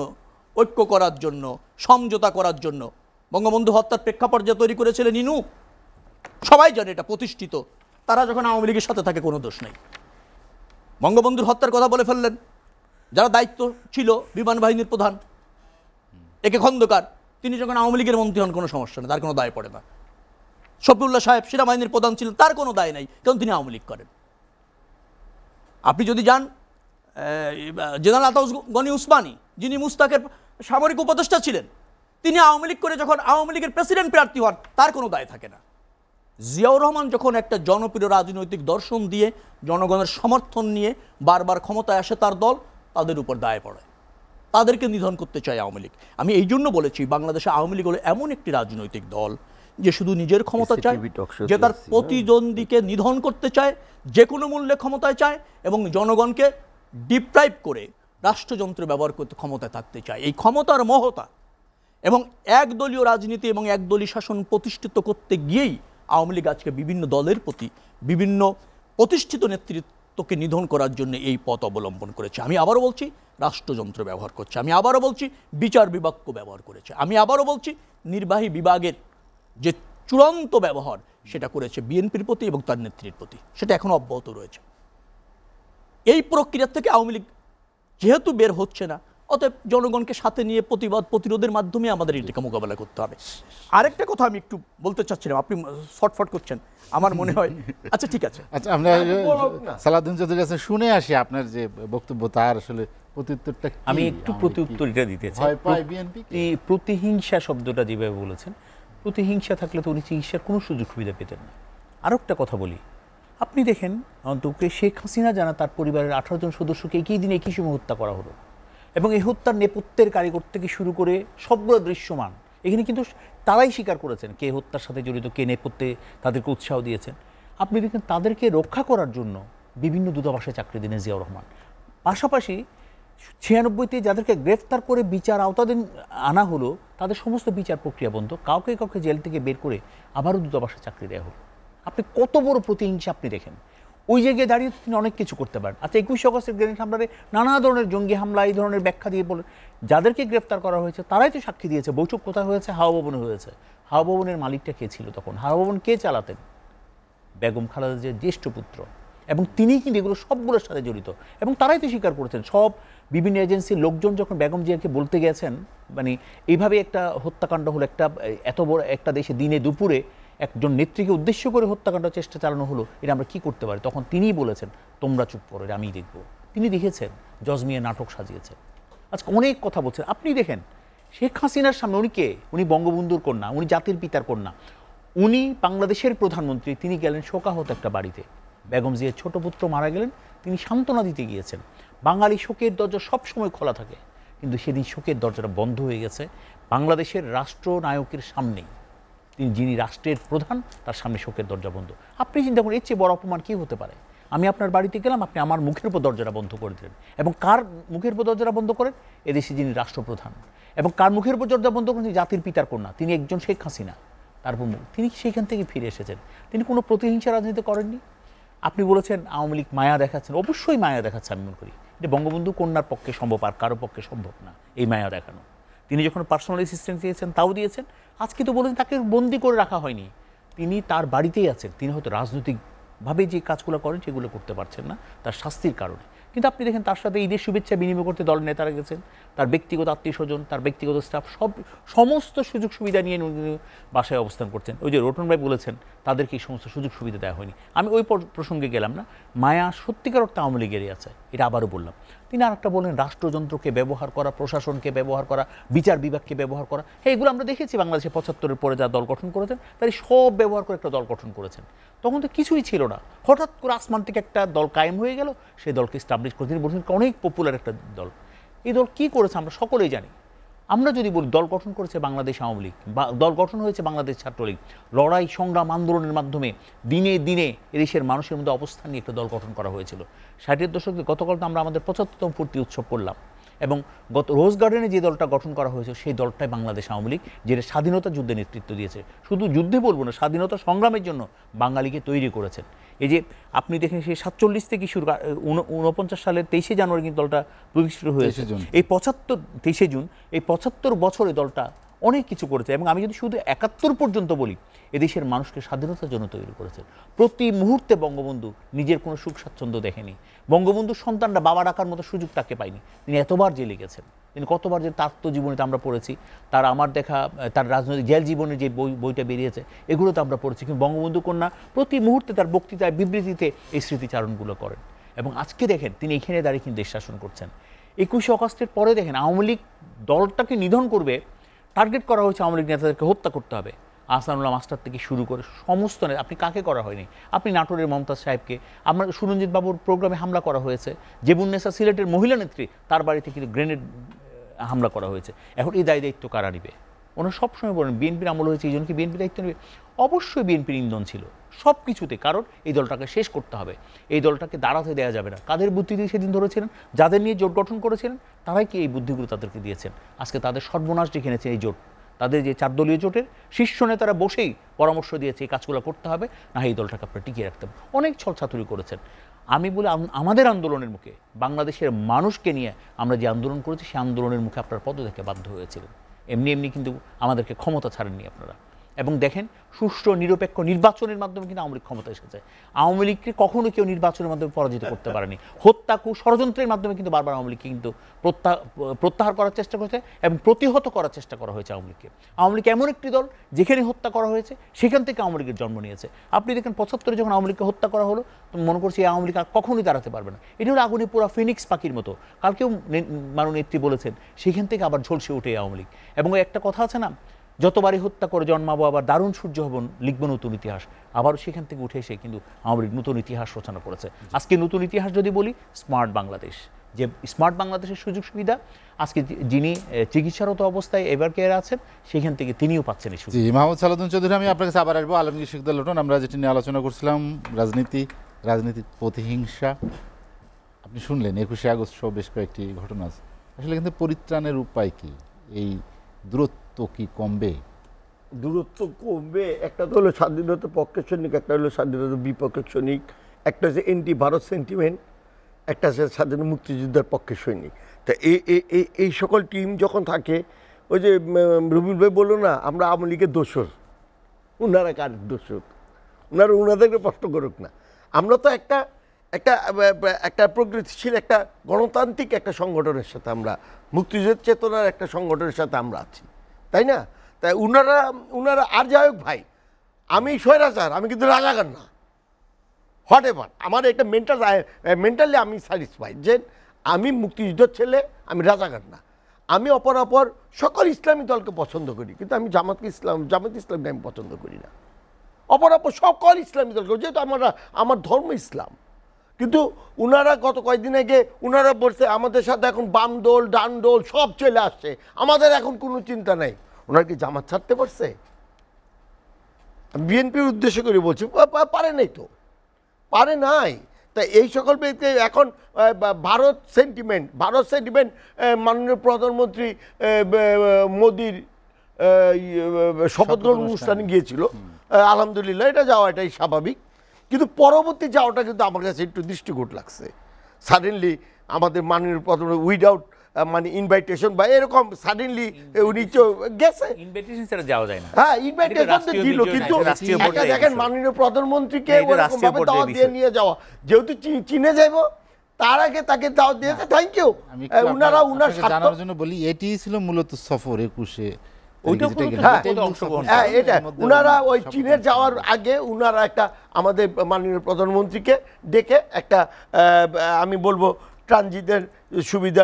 ঐক্য করার জন্য, সমঝোতা করার জন্য বঙ্গবন্ধু হত্যার প্রেক্ষাপট যে তৈরি করেছিলেন ইনু, সবাই জানে এটা প্রতিষ্ঠিত। তারা যখন আওয়ামী লীগের সাথে থাকে কোনো দোষ নেই। বঙ্গবন্ধুর হত্যার কথা বলে ফেললেন, যারা দায়িত্ব ছিল বিমান বাহিনীর প্রধান একে খন্দকার, তিনি যখন আওয়ামী লীগের মন্ত্রী হন কোনো সমস্যা নেই, তার কোনো দায় পড়ে না। শফিউল্লাহ সাহেব সেনাবাহিনীর প্রধান ছিলেন, তার কোনো দায় নাই, কারণ তিনি আওয়ামী লীগ করেন। আপনি যদি যান জেনারেল আতাউস গনি উসমানী, যিনি মুস্তাকের সামরিক উপদেষ্টা ছিলেন, তিনি আওয়ামী লীগ করে যখন আওয়ামী লীগের প্রেসিডেন্ট প্রার্থী হন, তার কোনো দায় থাকে না। জিয়াউর রহমান যখন একটা জনপ্রিয় রাজনৈতিক দর্শন দিয়ে জনগণের সমর্থন নিয়ে বারবার ক্ষমতায় আসে তার দল, তাদের উপর দায় পড়ে, তাদেরকে নিধন করতে চায় আওয়ামী লীগ। আমি এই জন্য বলেছি বাংলাদেশে আওয়ামী লীগ হলো এমন একটি রাজনৈতিক দল যে শুধু নিজের ক্ষমতা চায়, যে তার প্রতিদ্বন্দ্বীকে নিধন করতে চায়, যে কোনো মূল্যে ক্ষমতায় চায় এবং জনগণকে ডিপ্রাইভ করে রাষ্ট্রযন্ত্র ব্যবহার করতে ক্ষমতায় থাকতে চায়। এই ক্ষমতার মহতা এবং একদলীয় রাজনীতি এবং একদলীয় শাসন প্রতিষ্ঠিত করতে গিয়েই আওয়ামী লীগ আজকে বিভিন্ন দলের প্রতি বিভিন্ন প্রতিষ্ঠিত নেতৃত্বকে নিধন করার জন্য এই পথ অবলম্বন করেছে। আমি আবারও বলছি রাষ্ট্রযন্ত্র ব্যবহার করছে, আমি আবারও বলছি বিচার বিভাগকে ব্যবহার করেছে, আমি আবারও বলছি নির্বাহী বিভাগের যে চূড়ান্ত ব্যবহার সেটা করেছে বিএনপির প্রতি এবং তার নেত্রীর প্রতি, সেটা এখনো অব্যাহত রয়েছে। এই প্রক্রিয়া থেকে আওয়ামী লীগ যেহেতু বের হচ্ছে না, অতএব জনগণকে সাথে নিয়ে প্রতিবাদ প্রতিরোধের মাধ্যমে আমাদের এটাকে মোকাবেলা করতে হবে। আরেকটা কথা আমি একটু বলতে চাচ্ছিলাম, আপনি ফটফট করছেন, আমার মনে হয় আচ্ছা ঠিক আছে, আচ্ছা আমরা সালাউদ্দিন চৌধুরীর কাছে শুনে আসি আপনার যে বক্তব্য, তার আসলে প্রত্যুত্তরটা কি? আমি একটু প্রত্যুত্তর এটা দিতে চাই। ভয় পায় বিএনপি? প্রতিহিংসা শব্দটা যেভাবে বলেছেন, প্রতিহিংসা থাকলে তো উনি চিকিৎসার কোনো সুযোগ সুবিধা পেতেন না। আরও একটা কথা বলি, আপনি দেখেন অন্তত শেখ হাসিনা জানা তার পরিবারের 18 জন সদস্যকে একই দিনে একই সময় হত্যা করা হলো, এবং এই হত্যার নেপথ্যের কারিগর থেকে শুরু করে সবগুলো দৃশ্যমান এখানে কিন্তু তারাই স্বীকার করেছেন কে হত্যার সাথে জড়িত, কে নেপথ্যে তাদেরকে উৎসাহ দিয়েছেন। আপনি দেখেন তাদেরকে রক্ষা করার জন্য বিভিন্ন দূতাবাসে চাকরি দিলেন জিয়াউর রহমান। পাশাপাশি 96-তে যাদেরকে গ্রেফতার করে বিচার আওতাধীন আনা হলো তাদের সমস্ত বিচার প্রক্রিয়া বন্ধ, কাউকে কাউকে জেল থেকে বের করে আবারও দূতাবাসে চাকরি দেওয়া হলো। আপনি কত বড় প্রতিহিংসা আপনি দেখেন। ওই জায়গায় দাঁড়িয়ে তিনি অনেক কিছু করতে পারেন। আচ্ছা 21 আগস্টের গ্রেনেড হামলায় নানা ধরনের জঙ্গি হামলা এই ধরনের ব্যাখ্যা দিয়ে বলে যাদেরকে গ্রেফতার করা হয়েছে তারাই তো সাক্ষী দিয়েছে। বৈঠক কোথায় হয়েছে? হাওয়া ভবনে হয়েছে। হাওয়া ভবনের মালিকটা কে ছিল তখন? হাওয়া ভবন কে চালাতেন? বেগম খালেদা জিয়ার জ্যেষ্ঠ পুত্র, এবং তিনিই কিন্তু এগুলো সবগুলোর সাথে জড়িত, এবং তারাই তো স্বীকার করেছেন। সব বিভিন্ন এজেন্সির লোকজন যখন বেগম জিয়াকে বলতে গেছেন মানে এইভাবে একটা হত্যাকাণ্ড হলো, একটা এত বড় একটা দেশে দিনে দুপুরে একজন নেত্রীকে উদ্দেশ্য করে হত্যাকাণ্ড চেষ্টা চালানো হলো, এটা আমরা কী করতে পারি? তখন তিনিই বলেছেন তোমরা চুপ করো, আমি দেখব। তিনি দেখেছেন জজমিয়া নাটক সাজিয়েছেন, আজকে অনেক কথা বলছেন। আপনি দেখেন শেখ হাসিনার সামনে উনি কে? উনি বঙ্গবন্ধুর কন্যা, উনি জাতির পিতার কন্যা, উনি বাংলাদেশের প্রধানমন্ত্রী। তিনি গেলেন শোকাহত একটা বাড়িতে, বেগম জিয়ার ছোট পুত্র মারা গেলেন, তিনি সান্ত্বনা দিতে গিয়েছেন। বাঙালি শোকের দরজা সবসময় খোলা থাকে, কিন্তু সেদিন শোকের দরজাটা বন্ধ হয়ে গেছে বাংলাদেশের রাষ্ট্রনায়কের সামনেই। তিনি যিনি রাষ্ট্রের প্রধান, তার সামনে শোকের দরজা বন্ধ। আপনি চিন্তা করুন এর চেয়ে বড় অপমান কী হতে পারে? আমি আপনার বাড়িতে গেলাম, আপনি আমার মুখের উপর দরজাটা বন্ধ করে দিলেন, এবং কার মুখের উপর দরজাটা বন্ধ করেন? এদেশে যিনি রাষ্ট্রপ্রধান। এবং কার মুখের উপর দরজা বন্ধ করেন? জাতির পিতার কন্যা, তিনি একজন শেখ হাসিনা। তারপর তিনি সেইখান থেকে ফিরে এসেছেন, তিনি কোনো প্রতিহিংসা রাজনীতি করেননি। আপনি বলেছেন আওয়ামী লীগ মায়া দেখাচ্ছেন, অবশ্যই মায়া দেখাচ্ছে, আমি মনে করি এটা বঙ্গবন্ধু কন্যার পক্ষে সম্ভব, আর কারো পক্ষে সম্ভব না এই মায়া দেখানো। তিনি যখন পার্সোনাল অ্যাসিস্ট্যান্ট দিয়েছেন তাও দিয়েছেন। আজকে তো বলেন তাকে বন্দি করে রাখা হয়নি, তিনি তার বাড়িতেই আছেন। তিনি হয়তো রাজনৈতিকভাবে যে কাজগুলো করেন সেগুলো করতে পারছেন না তার শাস্তির কারণে, কিন্তু আপনি দেখেন তার সাথে ঈদের শুভেচ্ছা বিনিময় করতে দলের নেতারা গেছেন, তার ব্যক্তিগত আত্মীয় স্বজন, তার ব্যক্তিগত স্টাফ সমস্ত সুযোগ সুবিধা নিয়ে বাসায় অবস্থান করছেন। ওই যে রতন ভাই বলেছেন তাদেরকে এই সমস্ত সুযোগ সুবিধা দেওয়া হয়নি। আমি ওই প্রসঙ্গে গেলাম না। মায়া সত্যিকার অর্থে আওয়ামী লীগেরই আছে, এটা আবারও বললাম। তিনি আরেকটা বলেন রাষ্ট্রযন্ত্রকে ব্যবহার করা, প্রশাসনকে ব্যবহার করা, বিচার বিভাগকে ব্যবহার করা। হ্যাঁ, এগুলো আমরা দেখেছি বাংলাদেশে 75-এর পরে যা দল গঠন করেছেন তাই সব ব্যবহার করে একটা দল গঠন করেছেন। তখন তো কিছুই ছিল না, হঠাৎ করে আসমান থেকে একটা দল কায়েম হয়ে গেল, সেই দলকে স্টাবলিশ করে তিনি বলছেন অনেক পপুলার একটা দল। এই দল কী করেছে আমরা সকলেই জানি। আমরা যদি বলি দল গঠন করেছে বাংলাদেশ আওয়ামী লীগ, বা দল গঠন হয়েছে বাংলাদেশ ছাত্রলীগ, লড়াই সংগ্রাম আন্দোলনের মাধ্যমে দিনে দিনে এদেশের মানুষের মধ্যে অবস্থান নিয়ে একটা দল গঠন করা হয়েছিল 60-এর দশকে। গতকাল তো আমরা আমাদের 75তম পূর্তি উৎসব করলাম। এবং গত রোজ গার্ডেনে যে দলটা গঠন করা হয়েছে সেই দলটাই বাংলাদেশ আওয়ামী লীগ, যেটা স্বাধীনতা যুদ্ধে নেতৃত্ব দিয়েছে। শুধু যুদ্ধে বলবো না, স্বাধীনতা সংগ্রামের জন্য বাঙালিকে তৈরি করেছেন। এই যে আপনি দেখেন সেই 47 থেকে শুরু 49 সালের 23শে জানুয়ারি কিন্তু দলটা প্রতিষ্ঠিত হয়েছে। এই 23শে জুন এই 75 বছরে দলটা অনেক কিছু করেছে। এবং আমি যদি শুধু 71 পর্যন্ত বলি, এদেশের মানুষকে স্বাধীনতার জন্য তৈরি করেছেন। প্রতি মুহূর্তে বঙ্গবন্ধু নিজের কোনো সুখ স্বাচ্ছন্দ্য দেখেনি। বঙ্গবন্ধুর সন্তানরা বাবা ডাকার মতো সুযোগ তাকে পায়নি। তিনি এতবার জেলে গেছেন, তিনি কতবার যে তার তো জীবনীতে আমরা পড়েছি, তার আমার দেখা তার রাজনৈতিক জেল জীবনের যে বইটা বেরিয়েছে এগুলো তো আমরা পড়েছি। কিন্তু বঙ্গবন্ধু কন্যা প্রতি মুহূর্তে তার বক্তৃতায় বিবৃতিতে এই স্মৃতিচারণগুলো করেন। এবং আজকে দেখেন তিনি এখানে দাঁড়িয়ে কিন্তু দেশ শাসন করছেন। 21শে অগাস্টের পরে দেখেন আওয়ামী লীগ দলটাকে নিধন করবে, টার্গেট করা হয়েছে আওয়ামী লীগ নেতাদেরকে হত্যা করতে হবে। আহসানুল্লাহ মাস্টার থেকে শুরু করে সমস্ত আপনি কাকে করা হয়নি? আপনি নাটোরের মমতাজ সাহেবকে, আপনার সুরঞ্জিত বাবুর প্রোগ্রামে হামলা করা হয়েছে। জেবুন্নেসা সিলেটের মহিলা নেত্রী, তার বাড়িতে কিন্তু গ্রেনেড হামলা করা হয়েছে। এখন এই দায়িত্ব কারা নিবে? ওনারা সবসময় বলেন বিএনপির আমল হয়েছে, এই জন্য কি বিএনপি দায়িত্ব নেবে? অবশ্যই বিএনপির ইন্ধন ছিল সব কিছুতে, কারণ এই দলটাকে শেষ করতে হবে, এই দলটাকে দাঁড়াতে দেওয়া যাবে না। কাদের বুদ্ধি দিয়ে সেদিন ধরেছিলেন? যাদের নিয়ে জোট গঠন করেছিলেন তারাই কি এই বুদ্ধিগুলো তাদেরকে দিয়েছেন? আজকে তাদের সর্বনাশ ডেকে এনেছে এই জোট। তাদের যে 4 দলীয় জোটের শীর্ষ নেতারা বসেই পরামর্শ দিয়েছে এই কাজগুলো করতে হবে, না এই দলটাকে আপনারা টিকিয়ে রাখতে হবে। অনেক ছলছাতুরি করেছেন। আমি বলি আমাদের আন্দোলনের মুখে, বাংলাদেশের মানুষকে নিয়ে আমরা যে আন্দোলন করেছি সেই আন্দোলনের মুখে আপনারা পদত্যাগে বাধ্য হয়েছিলেন। এমনি এমনি কিন্তু আমাদেরকে ক্ষমতা ছাড়েননি আপনারা। এবং দেখেন সুষ্ঠু নিরপেক্ষ নির্বাচনের মাধ্যমে কিন্তু আওয়ামী লীগ ক্ষমতা এসেছে। আওয়ামী লীগকে কখনো কেউ নির্বাচনের মাধ্যমে পরাজিত করতে পারেনি। হত্যা ষড়যন্ত্রের মাধ্যমে কিন্তু বারবার আওয়ামী লীগকে কিন্তু প্রত্যাহার করার চেষ্টা করেছে এবং প্রতিহত করার চেষ্টা করা হয়েছে আওয়ামী লীগকে। আওয়ামী লীগ এমন একটি দল যেখানে হত্যা করা হয়েছে সেখান থেকে আওয়ামী লীগের জন্ম নিয়েছে। আপনি দেখেন 75-এ যখন আওয়ামী লীগকে হত্যা করা হলো, তো মনে করছি এই আওয়ামী লীগ আর কখনোই দাঁড়াতে পারবে না। এটি হলো আগুনে পুরা ফিনিক্স পাখির মতো। কালকেও মাননেত্রী বলেছেন সেখান থেকে আবার ঝলসে ওঠে আওয়ামী লীগ। এবং একটা কথা আছে না, যতবারই হত্যা করে জন্মাবো আবার দারুণ সূর্য হব, লিখব নতুন ইতিহাস। আবারও সেখান থেকে উঠে এসে কিন্তু আওয়ামী লীগ নতুন ইতিহাস রচনা করেছে। আজকে নতুন ইতিহাস যদি বলি, স্মার্ট বাংলাদেশ, যে স্মার্ট বাংলাদেশের সুযোগ সুবিধা আজকে যিনি চিকিৎসারত অবস্থায় এভার কেয়ার আছেন সেখান থেকে তিনিও পাচ্ছেন এই সুযোগ। জি, মাহমুদ সালাউদ্দিন চৌধুরী, আমি আপনার কাছে আবার আসবো। আলমগীর শিকদার লিটন, আমরা যেটি নিয়ে আলোচনা করছিলাম রাজনীতির প্রতিহিংসা। আপনি শুনলেন 21শে আগস্ট সহ বেশ কয়েকটি ঘটনা আছে। আসলে কিন্তু পরিত্রাণের উপায় কি? এই দূরত্ব কি কমবে? দূরত্ব কমবে। একটা তো হলো স্বাধীনতার পক্ষের সৈনিক, একটা হলো স্বাধীনতার বিপক্ষের সৈনিক, একটা হচ্ছে এন্টি ভারত সেন্টিমেন্ট, একটা হচ্ছে স্বাধীন মুক্তিযুদ্ধের পক্ষের সৈনিক। তা এই সকল টিম যখন থাকে, ওই যে রবিউল ভাই বললো না আমরা আওয়ামী লীগের দোসর, ওনারা কার দোসর? ওনাদেরকে প্রশ্ন করুক না। আমরা তো একটা একটা একটা প্রগতিশীল একটা গণতান্ত্রিক একটা সংগঠনের সাথে, আমরা মুক্তিযুদ্ধের চেতনার একটা সংগঠনের সাথে আমরা আছি, তাই না? তাই উনারা আর যাই হোক ভাই, আমি স্বৈরাচার, আমি কিন্তু রাজাকার না। হোয়াট এভার, আমার একটা মেন্টালি আমি স্যাটিসফাইড যে আমি মুক্তিযুদ্ধের ছেলে, আমি রাজাকার না। আমি অপরাপর সকল ইসলামী দলকে পছন্দ করি, কিন্তু আমি জামাত ইসলামকে আমি পছন্দ করি না। অপরাপর সকল ইসলামী দলকে, যেহেতু আমার ধর্ম ইসলাম। কিন্তু উনারা গত কয়েকদিন আগে উনারা বলছে আমাদের সাথে এখন বাম দল ডান দল সব চলে আসছে, আমাদের এখন কোনো চিন্তা নেই। ওনারা কি জামাত ছাড়তে পারছে? বিএনপির উদ্দেশ্য করে বলছি, পারে নাই তো, পারে নাই। তাই এই সকল ব্যক্তি এখন ভারত সেন্টিমেন্ট মাননীয় প্রধানমন্ত্রী মোদির শপথ গ্রহণ অনুষ্ঠানে গিয়েছিল, আলহামদুলিল্লাহ, এটা যাওয়া এটাই স্বাভাবিক। কিন্তু পরবর্তী যাওয়াটা কিন্তু আমার কাছে একটু দৃষ্টিকোট লাগছে। সাডেনলি আমাদের মাননীয় প্রধানমন্ত্রী উইদাউট মানে ইনভাইটেশন বা এরকম সাডেনলি উনি গেছে, ইনভাইটেশন ছাড়া যাওয়া যায় না। হ্যাঁ, ইনভাইটেশন দিল, কিন্তু একটা দেখেন মাননীয় প্রধানমন্ত্রীকে ওরকম ভাবে দাওয়াত দিয়ে নিয়ে যাওয়া, যেহেতু চীনে যাইব তার আগে তাকে দাওয়াত দিয়েছে, থ্যাংক ইউ। উনার জানার জন্য বলি, এটি ছিল মূলত সফর 21-এ। উনারা ওই চীনে যাওয়ার আগে উনারা একটা আমাদের মাননীয় প্রধানমন্ত্রীকে ডেকে একটা আমি বলবো ট্রানজিটের সুবিধা,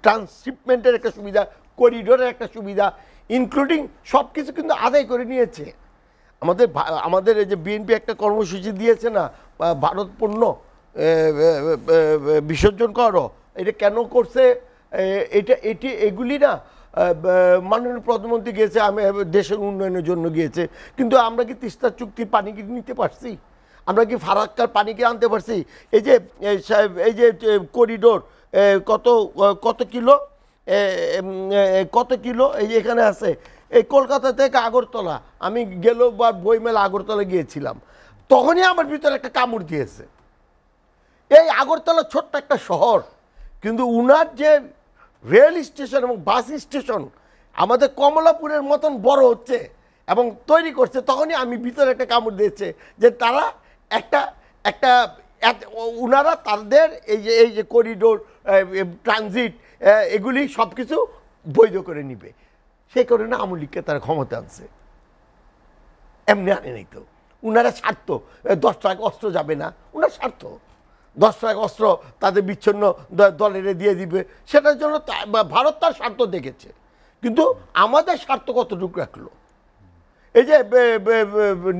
ট্রান্সশিপমেন্টের একটা সুবিধা, করিডোরের একটা সুবিধা, ইনক্লুডিং সব কিছু কিন্তু আদায় করে নিয়েছে। আমাদের এই যে বিএনপি একটা কর্মসূচি দিয়েছে না, ভারত পণ্য বিসর্জন করো, এটা কেন করছে? এগুলি না মাননীয় প্রধানমন্ত্রী গিয়েছে, আমি দেশের উন্নয়নের জন্য গিয়েছে, কিন্তু আমরা কি তিস্তা চুক্তির পানি কি নিতে পারছি? আমরা কি ফারাক্কার পানি কি আনতে পারছি? এই যে করিডোর, কত কত কিলো কত কিলো এই যে এখানে আছে, এই কলকাতা থেকে আগরতলা, আমি গেলবার বইমেলা আগরতলা গিয়েছিলাম, তখনই আমার ভিতরে একটা কামড় দিয়েছে। এই আগরতলা ছোট্ট একটা শহর, কিন্তু উনার যে রেল স্টেশন এবং বাস স্টেশন আমাদের কমলাপুরের মতন বড় হচ্ছে এবং তৈরি করছে, তখনই আমি ভিতরে একটা কামড় দিয়েছে যে তারা একটা একটা উনারা তাদের এই যে করিডোর, ট্রানজিট, এগুলি সব কিছু বৈধ করে নিবে। সেই কারণে আওয়ামী লীগকে তারা ক্ষমতা আনছে, এমনি আনে নাই তো। উনারা স্বার্থ, 10 টাকা অস্ত্র যাবে না, উনার স্বার্থ 10 টাকা অস্ত্র তাদের বিচ্ছিন্ন দলের দিয়ে দিবে, সেটার জন্য ভারত তার স্বার্থ দেখেছে। কিন্তু আমাদের স্বার্থ কতটুকু রাখলো? এই যে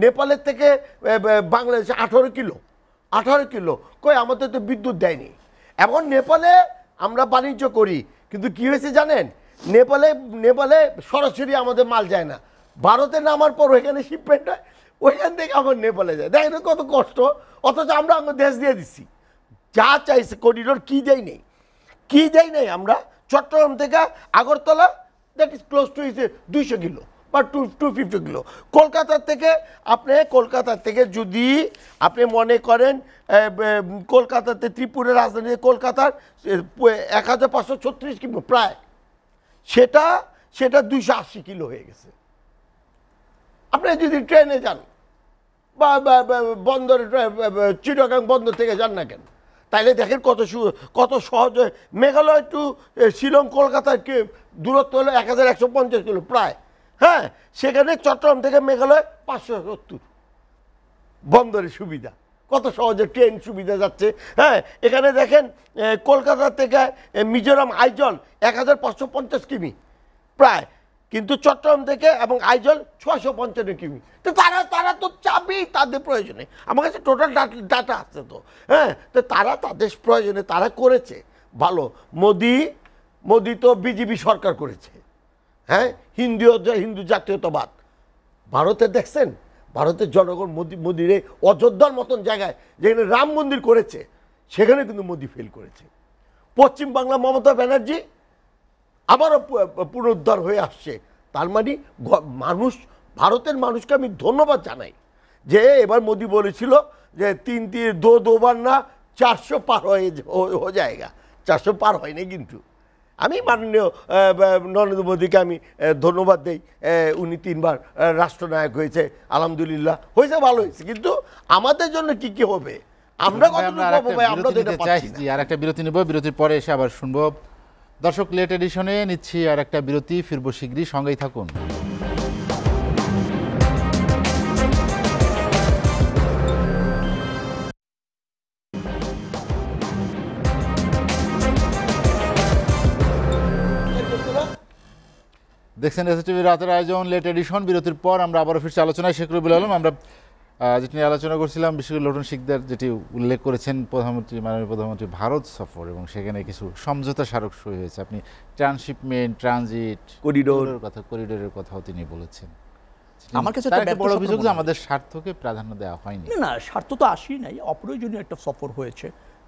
নেপালের থেকে বাংলাদেশে 18 কিলো কই, আমাদের তো বিদ্যুৎ দেয়নি। এখন নেপালে আমরা বাণিজ্য করি, কিন্তু কি হয়েছে জানেন, নেপালে সরাসরি আমাদের মাল যায় না, ভারতে নামার পর ওইখানে শিপমেন্ট হয়, ওইখান থেকে আবার নেপালে যায়। দেখেন কত কষ্ট, অথচ আমরা আমার দেশ দিয়ে দিচ্ছি যা চাইছে। করিডোর কি দেয় নেই আমরা। চট্টগ্রাম থেকে Agartala, that is close two 200 kilo বা 250 কিলো। কলকাতা থেকে যদি আপনি মনে করেন কলকাতাতে, ত্রিপুরার রাজধানী কলকাতার 1536 কিলো প্রায়, সেটা 280 কিলো হয়ে গেছে। আপনি যদি ট্রেনে যান বা বন্দরে, চিটাগাং বন্দর থেকে যান না কেন, তাইলে দেখেন কত সহজ। মেঘালয় টু শিলং কলকাতার দূরত্ব হলো 1150 কিলো প্রায়। হ্যাঁ, সেখানে চট্টগ্রাম থেকে মেঘালয় 570, বন্দরের সুবিধা, কত সহজে ট্রেন সুবিধা যাচ্ছে। হ্যাঁ, এখানে দেখেন কলকাতা থেকে মিজোরাম আইজল 1550 কিমি প্রায়, কিন্তু চট্টগ্রাম থেকে এবং আইজল 655 কিমি। তো তারা তো চাবেই তাদের প্রয়োজনে, আমার কাছে টোটাল ডাটা আছে তো। হ্যাঁ, তো তারা তাদের প্রয়োজনে তারা করেছে ভালো। মোদি তো বিজেপি সরকার করেছে। হ্যাঁ, হিন্দু জাতীয়তাবাদ। ভারতে দেখছেন, ভারতের জনগণ মোদির অযোধ্যার মতন জায়গায় যেখানে রাম মন্দির করেছে, সেখানে কিন্তু মোদি ফেল করেছে। পশ্চিম বাংলা মমতা ব্যানার্জি আবারও পুনরুদ্ধার হয়ে আসছে। তার মানে ভারতের মানুষকে আমি ধন্যবাদ জানাই যে এবার মোদি বলেছিল যে 3 বার না 400 পার হয়ে যায়গা। 400 পার হয়নি, কিন্তু আমি মাননীয় নরেন্দ্র মোদীকে আমি ধন্যবাদ দেই। উনি 3 বার রাষ্ট্রনায়ক হয়েছে, আলহামদুলিল্লাহ হয়েছে, ভালো হয়েছে। কিন্তু আমাদের জন্য কি হবে, আমরা আর একটা বিরতি নেব, বিরতির পরে এসে আবার শুনবো। দর্শক, লেট এডিশনে নিচ্ছি আর একটা বিরতি, ফিরবো শীঘ্রই, সঙ্গেই থাকুন। দেখছেন এসটিভি রাতের আয়োজন লেট এডিশন। বিরতির পর আমরা আবারও ফিরছি আলোচনায়। শেখ রবিউল আলম, আমরা যেটি নিয়ে আলোচনা করছিলাম, বিশেষ করে লোটন শিকদার যেটি উল্লেখ করেছেন, মাননীয় প্রধানমন্ত্রী ভারত সফর, এবং সেখানে কিছু সমঝোতা স্মারক সই হয়েছে। আপনি ট্রান্সশিপমেন্ট, ট্রানজিট, করিডোরের কথাও তিনি বলেছেন। আমার কাছে একটা বড় অভিযোগ যে আমাদের স্বার্থকে প্রাধান্য দেওয়া হয়নি। না, স্বার্থ তো আসেই নাই, অপ্রয়োজনীয় একটা সফর হয়েছে,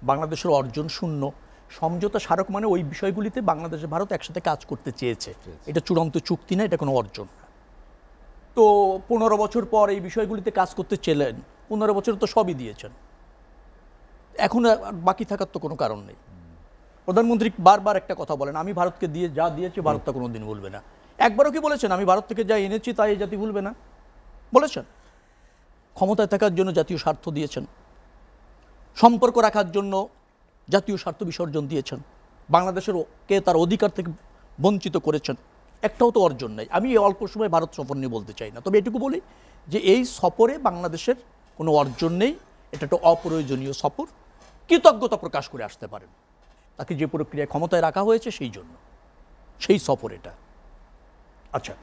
বাংলাদেশের অর্জন শূন্য। সমঝোতা স্মারক মানে ওই বিষয়গুলিতে বাংলাদেশ ভারত একসাথে কাজ করতে চেয়েছে, এটা চূড়ান্ত চুক্তি না, এটা কোনো অর্জন না। তো 15 বছর পর এই বিষয়গুলিতে কাজ করতে চেলেন, 15 বছর তো সবই দিয়েছেন, এখন বাকি থাকার তো কোনো কারণ নেই। প্রধানমন্ত্রী বারবার একটা কথা বলেন, আমি ভারতকে যা দিয়েছি ভারত তা কোনো দিন ভুলবে না। একবারও কি বলেছেন আমি ভারত থেকে যা এনেছি তাই এই জাতি ভুলবে না? বলেছেন। ক্ষমতায় থাকার জন্য জাতীয় স্বার্থ দিয়েছেন, সম্পর্ক রাখার জন্য জাতীয় স্বার্থ বিসর্জন দিয়েছেন, বাংলাদেশের কে তার অধিকার থেকে বঞ্চিত করেছেন, একটাও তো অর্জন নেই। আমি এই অল্প সময় ভারত সফর নিয়ে বলতে চাই না, তবে এটুকু বলি যে এই সফরে বাংলাদেশের কোনো অর্জন নেই, এটা একটা অপ্রয়োজনীয় সফর। কৃতজ্ঞতা প্রকাশ করে আসতে পারেন, তাকে যে প্রক্রিয়ায় ক্ষমতায় রাখা হয়েছে সেই জন্য, সেই সফর এটা। আচ্ছা,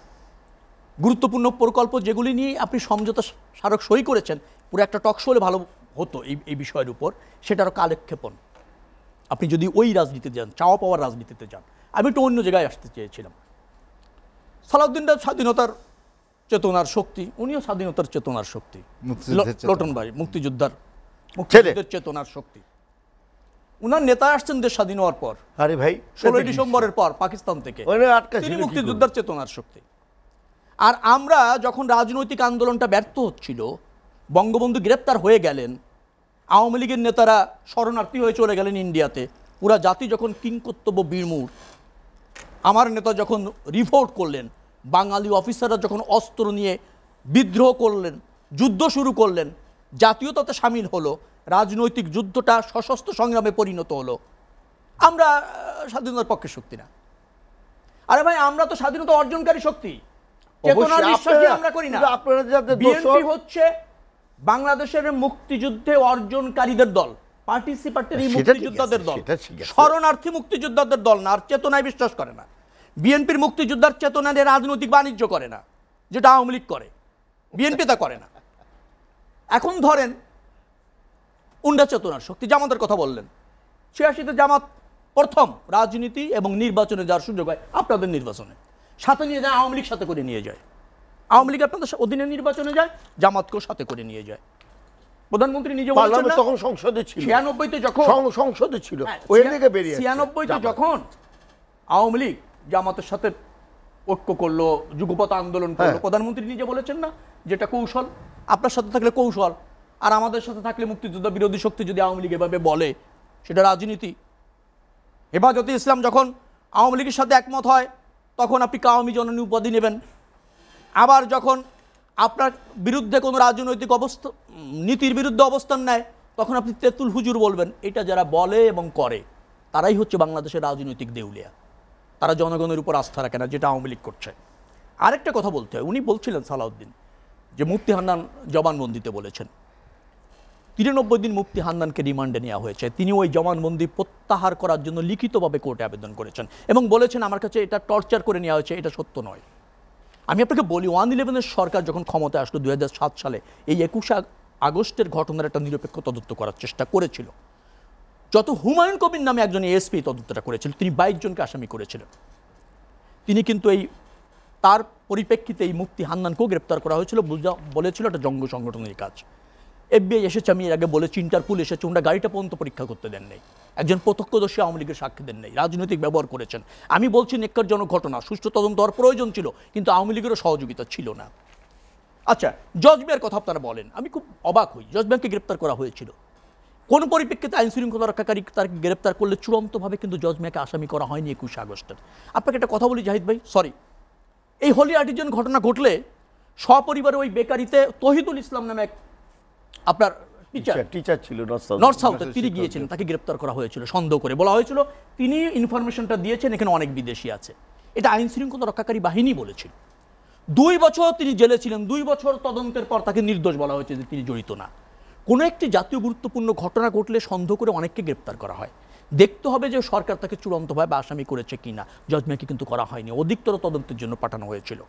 গুরুত্বপূর্ণ প্রকল্প যেগুলি নিয়ে আপনি সমঝোতা স্মারক সই করেছেন, পুরো একটা টকশো হলে ভালো হতো এই বিষয়ের উপর, সেটারও কালক্ষেপণ। আপনি যদি ওই রাজনীতিতে যান, চাওয়া পাওয়ার রাজনীতিতে যান, আমি একটু অন্য জায়গায় আসতে চেয়েছিলাম। সালাউদ্দিনরা স্বাধীনতার চেতনার শক্তি, উনিও স্বাধীনতার চেতনার শক্তি, লোটন ভাই মুক্তিযুদ্ধের চেতনার শক্তি। উনার নেতা আসছেন দেশ স্বাধীন হওয়ার পর, আরে ভাই 16 ডিসেম্বরের পর পাকিস্তান থেকে। ওখানে আটকা তিনি ছিল কি মুক্তিযোদ্ধার চেতনার শক্তি। আর আমরা যখন রাজনৈতিক আন্দোলনটা ব্যর্থ হচ্ছিল, বঙ্গবন্ধু গ্রেপ্তার হয়ে গেলেন, আওয়ামী লীগের নেতারা শরণার্থী হয়ে চলে গেলেন ইন্ডিয়াতে, পুরা জাতি যখন কিংকর্তব্য বিমূঢ়, আমার নেতা যখন রিভোল্ট করলেন, বাঙালি অফিসাররা যখন অস্ত্র নিয়ে বিদ্রোহ করলেন, যুদ্ধ শুরু করলেন, জাতীয়তাতে সামিল হলো, রাজনৈতিক যুদ্ধটা সশস্ত্র সংগ্রামে পরিণত হলো, আমরা স্বাধীনতার পক্ষে শক্তি না। আরে ভাই, আমরা তো স্বাধীনতা অর্জনকারী শক্তি, চেতনার বিশ্বাসী আমরা করি না। বিএনপি হচ্ছে বাংলাদেশের মুক্তিযুদ্ধে অর্জনকারীদের দল, পার্টিসিপেটরি মুক্তিযোদ্ধাদের দল, শরণার্থী মুক্তিযোদ্ধাদের দল না, আর চেতনায় বিশ্বাস করে না। বিএনপির মুক্তিযোদ্ধার চেতনা নিয়ে রাজনৈতিক বাণিজ্য করে না, যেটা আওয়ামী লীগ করে, বিএনপি তা করে না। এখন ধরেন উন্ডা চেতনার শক্তি, জামাতের কথা বললেন, 86-তে জামাত প্রথম রাজনীতি এবং নির্বাচনে যাওয়ার সুযোগ হয় আপনাদের নির্বাচনে, সাথে নিয়ে যায় আওয়ামী লীগ, সাথে করে নিয়ে যায় আওয়ামী লীগ, আপনাদের অধীনে নির্বাচনে যায়, জামাতকেও সাথে করে নিয়ে যায়। প্রধানমন্ত্রী নিজে বলেছেন না, তখন সংসদে ছিল, 96-তে যখন সংসদে ছিল, ওই থেকে বেরিয়ে 96-তে যখন আওয়ামী লীগ জামাতের সাথে ঐক্য করলো, যুগপৎ আন্দোলন করলো, প্রধানমন্ত্রী নিজে বলেছেন না যেটা কৌশল, আপনার সাথে থাকলে কৌশল, আর আমাদের সাথে থাকলে মুক্তিযোদ্ধা বিরোধী শক্তি যদি আওয়ামী লীগ এভাবে বলে সেটা রাজনীতি। হেফাজতে ইসলাম যখন আওয়ামী লীগের সাথে একমত হয় তখন আপনি কাওয়ামী জননী উপাধি নেবেন, আবার যখন আপনার বিরুদ্ধে কোনো রাজনৈতিক নীতির বিরুদ্ধে অবস্থান নেয় তখন আপনি তেঁতুল হুজুর বলবেন। এটা যারা বলে এবং করে তারাই হচ্ছে বাংলাদেশের রাজনৈতিক দেউলিয়া, তারা জনগণের উপর আস্থা রাখে না, যেটা আওয়ামী লীগ করছে। আরেকটা কথা বলতে হয়, উনি বলছিলেন সালাউদ্দিন যে মুফতি হান্নান জবানবন্দিতে বলেছেন 93 দিন মুফতি হান্নানকে রিমান্ডে নেওয়া হয়েছে, তিনি ওই জবানবন্দি প্রত্যাহার করার জন্য লিখিতভাবে কোর্টে আবেদন করেছেন এবং বলেছেন আমার কাছে এটা টর্চার করে নেওয়া হয়েছে, এটা সত্য নয়। আমি আপনাকে বলি, 111-এর সরকার যখন ক্ষমতায় আসলো 2007 সালে, এই 21 আগস্টের ঘটনার একটা নিরপেক্ষ তদন্ত করার চেষ্টা করেছিল। যত হুমায়ুন কবির নামে একজন এএসপি তদন্তটা করেছিল, তিনি 22 জনকে আসামি করেছিলেন। তিনি কিন্তু তার পরিপ্রেক্ষিতে এই মুফতি হান্নানকেও গ্রেপ্তার করা হয়েছিল, বলেছিল এটা জঙ্গ সংগঠনের কাজ। FBI এসেছে, আমি এর আগে বলেছি, ইন্টারপোল এসেছে, ওনারা গাড়িটা পর্যন্ত পরীক্ষা করতে দেন নাই, একজন প্রত্যক্ষদর্শী আওয়ামী লীগের সাক্ষী দেন নাই, রাজনৈতিক ব্যবহার করেছেন। আমি বলছি নেক্কারজনক ঘটনা, সুষ্ঠু তদন্ত হওয়ার প্রয়োজন ছিল, কিন্তু আওয়ামী লীগেরও সহযোগিতা ছিল না। আচ্ছা, জজ মিয়ার কথা আপনারা বলেন, আমি খুব অবাক হই, জজ মিয়াকে গ্রেপ্তার করা হয়েছিল, কোন পরিপ্রেক্ষিতে আইন শৃঙ্খলা রক্ষাকারী তাকে গ্রেপ্তার করলে চূড়ান্তভাবে কিন্তু জজ মিয়াকে আসামি করা হয়নি 21 আগস্টের। আপনাকে একটা কথা বলি জাহিদ ভাই, সরি, এই হোলি আর্টিজান ঘটনা ঘটলে সপরিবারে ওই বেকারিতে তহিদুল ইসলাম নামে এক আপনার টিচার ছিল নর্থ সাউথে, তিনি গিয়েছিলেন, তাকে গ্রেপ্তার করা হয়েছিল সন্দেহ করে, বলা হয়েছিল তিনি ইনফরমেশনটা দিয়েছেন এখানে অনেক বিদেশি আছে, এটা আইন শৃঙ্খলা রক্ষাকারী বাহিনী বলেছিল। 2 বছর তিনি জেলে ছিলেন, 2 বছর তদন্তের পর তাকে নির্দোষ বলা হয়েছে যে তিনি জড়িত না। কোনো একটি জাতীয় গুরুত্বপূর্ণ ঘটনা ঘটলে সন্দেহ করে অনেককে গ্রেপ্তার করা হয়, দেখতে হবে যে সরকার তাকে চূড়ান্তভাবে আসামি করেছে কিনা। জজ মিয়াকে কিন্তু করা হয়নি, অধিকতর তদন্তের জন্য পাঠানো হয়েছিল।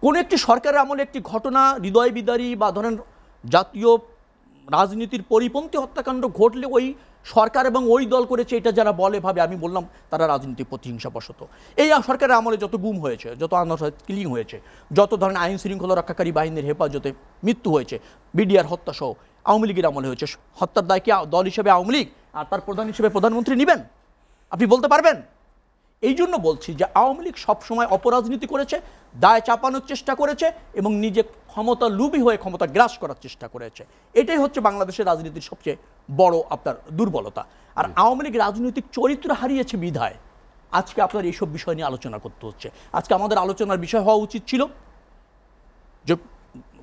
কোনো একটি সরকারের আমলে একটি ঘটনা হৃদয় বিদারী বা ধরেন জাতীয় রাজনীতির পরিপন্থী হত্যাকাণ্ড ঘটলে ওই সরকার এবং ওই দল করেছে এটা যারা বলে ভাবে, আমি বললাম তারা রাজনীতির প্রতিহিংসাবশত। এই সরকারের আমলে যত গুম হয়েছে, যত কিলিং হয়েছে, যত ধরনের আইন শৃঙ্খলা রক্ষাকারী বাহিনীর হেফাজতে মৃত্যু হয়েছে, বিডিআর হত্যা সহ আওয়ামী লীগের আমলে হয়েছে, হত্যার দায় কি দল হিসেবে আওয়ামী লীগ আর তার প্রধান হিসেবে প্রধানমন্ত্রী নেবেন? আপনি বলতে পারবেন? এই জন্য বলছি যে আওয়ামী লীগ সবসময় অপরাজনীতি করেছে, দায় চাপানোর চেষ্টা করেছে এবং নিজে ক্ষমতা লুবি হয়ে ক্ষমতা গ্রাস করার চেষ্টা করেছে। এটাই হচ্ছে বাংলাদেশের রাজনীতির সবচেয়ে বড় আপনার দুর্বলতা। আর আওয়ামী লীগ রাজনৈতিক চরিত্র হারিয়েছে বিধায় আজকে আপনার এইসব বিষয় নিয়ে আলোচনা করতে হচ্ছে। আজকে আমাদের আলোচনার বিষয় হওয়া উচিত ছিল যে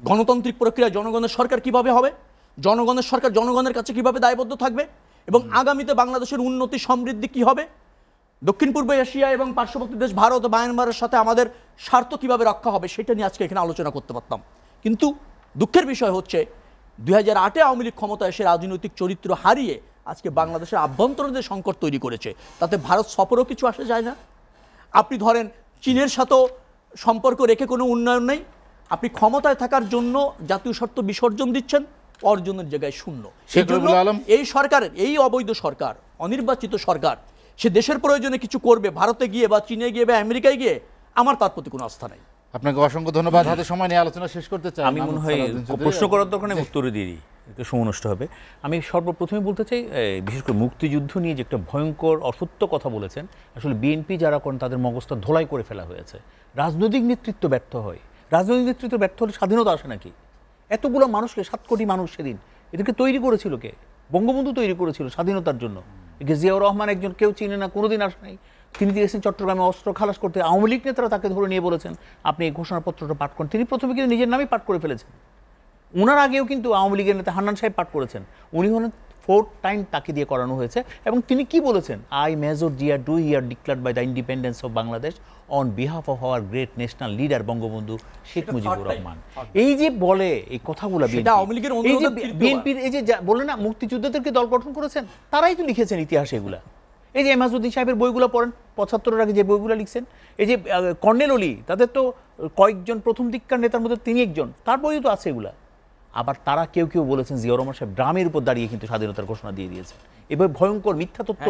গণতান্ত্রিক প্রক্রিয়া জনগণের সরকার কিভাবে হবে, জনগণের সরকার জনগণের কাছে কিভাবে দায়বদ্ধ থাকবে এবং আগামীতে বাংলাদেশের উন্নতি সমৃদ্ধি কি হবে, দক্ষিণ পূর্ব এশিয়া এবং পার্শ্ববর্তী দেশ ভারত ও মায়ানমারের সাথে আমাদের স্বার্থ কিভাবে রক্ষা হবে, সেটা নিয়ে আজকে এখানে আলোচনা করতে পারতাম। কিন্তু দুঃখের বিষয় হচ্ছে 2008-এ আওয়ামী লীগ ক্ষমতা এসে রাজনৈতিক চরিত্র হারিয়ে আজকে বাংলাদেশের আভ্যন্তরীণ যে সংকট তৈরি করেছে তাতে ভারত সফরও কিছু আসে যায় না। আপনি ধরেন চীনের সাথেও সম্পর্ক রেখে কোনো উন্নয়ন নেই, আপনি ক্ষমতায় থাকার জন্য জাতীয় স্বার্থ বিসর্জন দিচ্ছেন, অর্জনের জায়গায় শূন্য। এই সরকারের, এই অবৈধ সরকার, অনির্বাচিত সরকার, সে দেশের প্রয়োজনে কিছু করবে ভারতে গিয়ে বা চীনে গিয়ে বা আমেরিকায় গিয়ে, আমার তার প্রতি কোনো আস্থা নেই। আপনাকে অসংখ্য ধন্যবাদ। হাতে সময় নিয়ে আলোচনা শেষ করতে চাই। আমি মনে হয় প্রশ্ন করার দরকার নেই, উত্তর দিয়ে দিই সময় নষ্ট হবে। আমি সর্বপ্রথমে বলতে চাই বিশেষ করে মুক্তিযুদ্ধ নিয়ে যে একটা ভয়ঙ্কর অসত্য কথা বলেছেন, আসলে বিএনপি যারা করেন তাদের মগজটা ধোলাই করে ফেলা হয়েছে। রাজনৈতিক নেতৃত্ব ব্যর্থ হয়, রাজনৈতিক নেতৃত্ব ব্যর্থ হলে স্বাধীনতা আসে নাকি? এতগুলো মানুষকে 7 কোটি মানুষ সেদিন এদেরকে তৈরি করেছিল কে? বঙ্গবন্ধু তৈরি করেছিল স্বাধীনতার জন্য। একে জিয়াউর রহমান একজন কেউ চিনে না, কোনোদিন আসে নাই। তিনি দিয়েছেন চট্টগ্রামে অস্ত্র খালাস করতে, আওয়ামী লীগ নেতারা তাকে ধরে নিয়ে বলেছেন আপনি এই ঘোষণাপত্রটা পাঠ করেন। তিনি প্রথমে কিন্তু নিজের নামই পাঠ করে ফেলেছেন। ওনার আগেও কিন্তু আওয়ামী লীগের নেতা হান্নান সাহেব পাঠ করেছেন, উনি হলেন 4th টাইম তাকে দিয়ে করানো হয়েছে। এবং তিনি কি বলেছেন, I major Zia do here declared by the independence of Bangladesh on behalf of our great national leader Bangabandhu Sheikh Mujibur Rahman. এই যে বলে এই কথাগুলো বিএনপির এই যে বলে না মুক্তিযোদ্ধাদেরকে দল গঠন করেছেন, তারাই তো লিখেছেন ইতিহাসে এগুলা। এই যে এমাজউদ্দিন সাহেবের বইগুলো পড়েন, 75-এর আগে যে বইগুলো লিখছেন, এই যে কর্নেল অলি, তাদের তো কয়েকজন প্রথম দিককার নেতার মধ্যে তিনি একজন, তার বইও তো আছে এগুলা। আবার তারা কেউ কেউ বলেছেন জিয়াউর রহমান সাহেব ড্রামের উপর দাঁড়িয়ে কিন্তু স্বাধীনতার ঘোষণা দিয়ে দিয়েছে। এভাবে ভয়ঙ্কর মিথ্যা তথ্য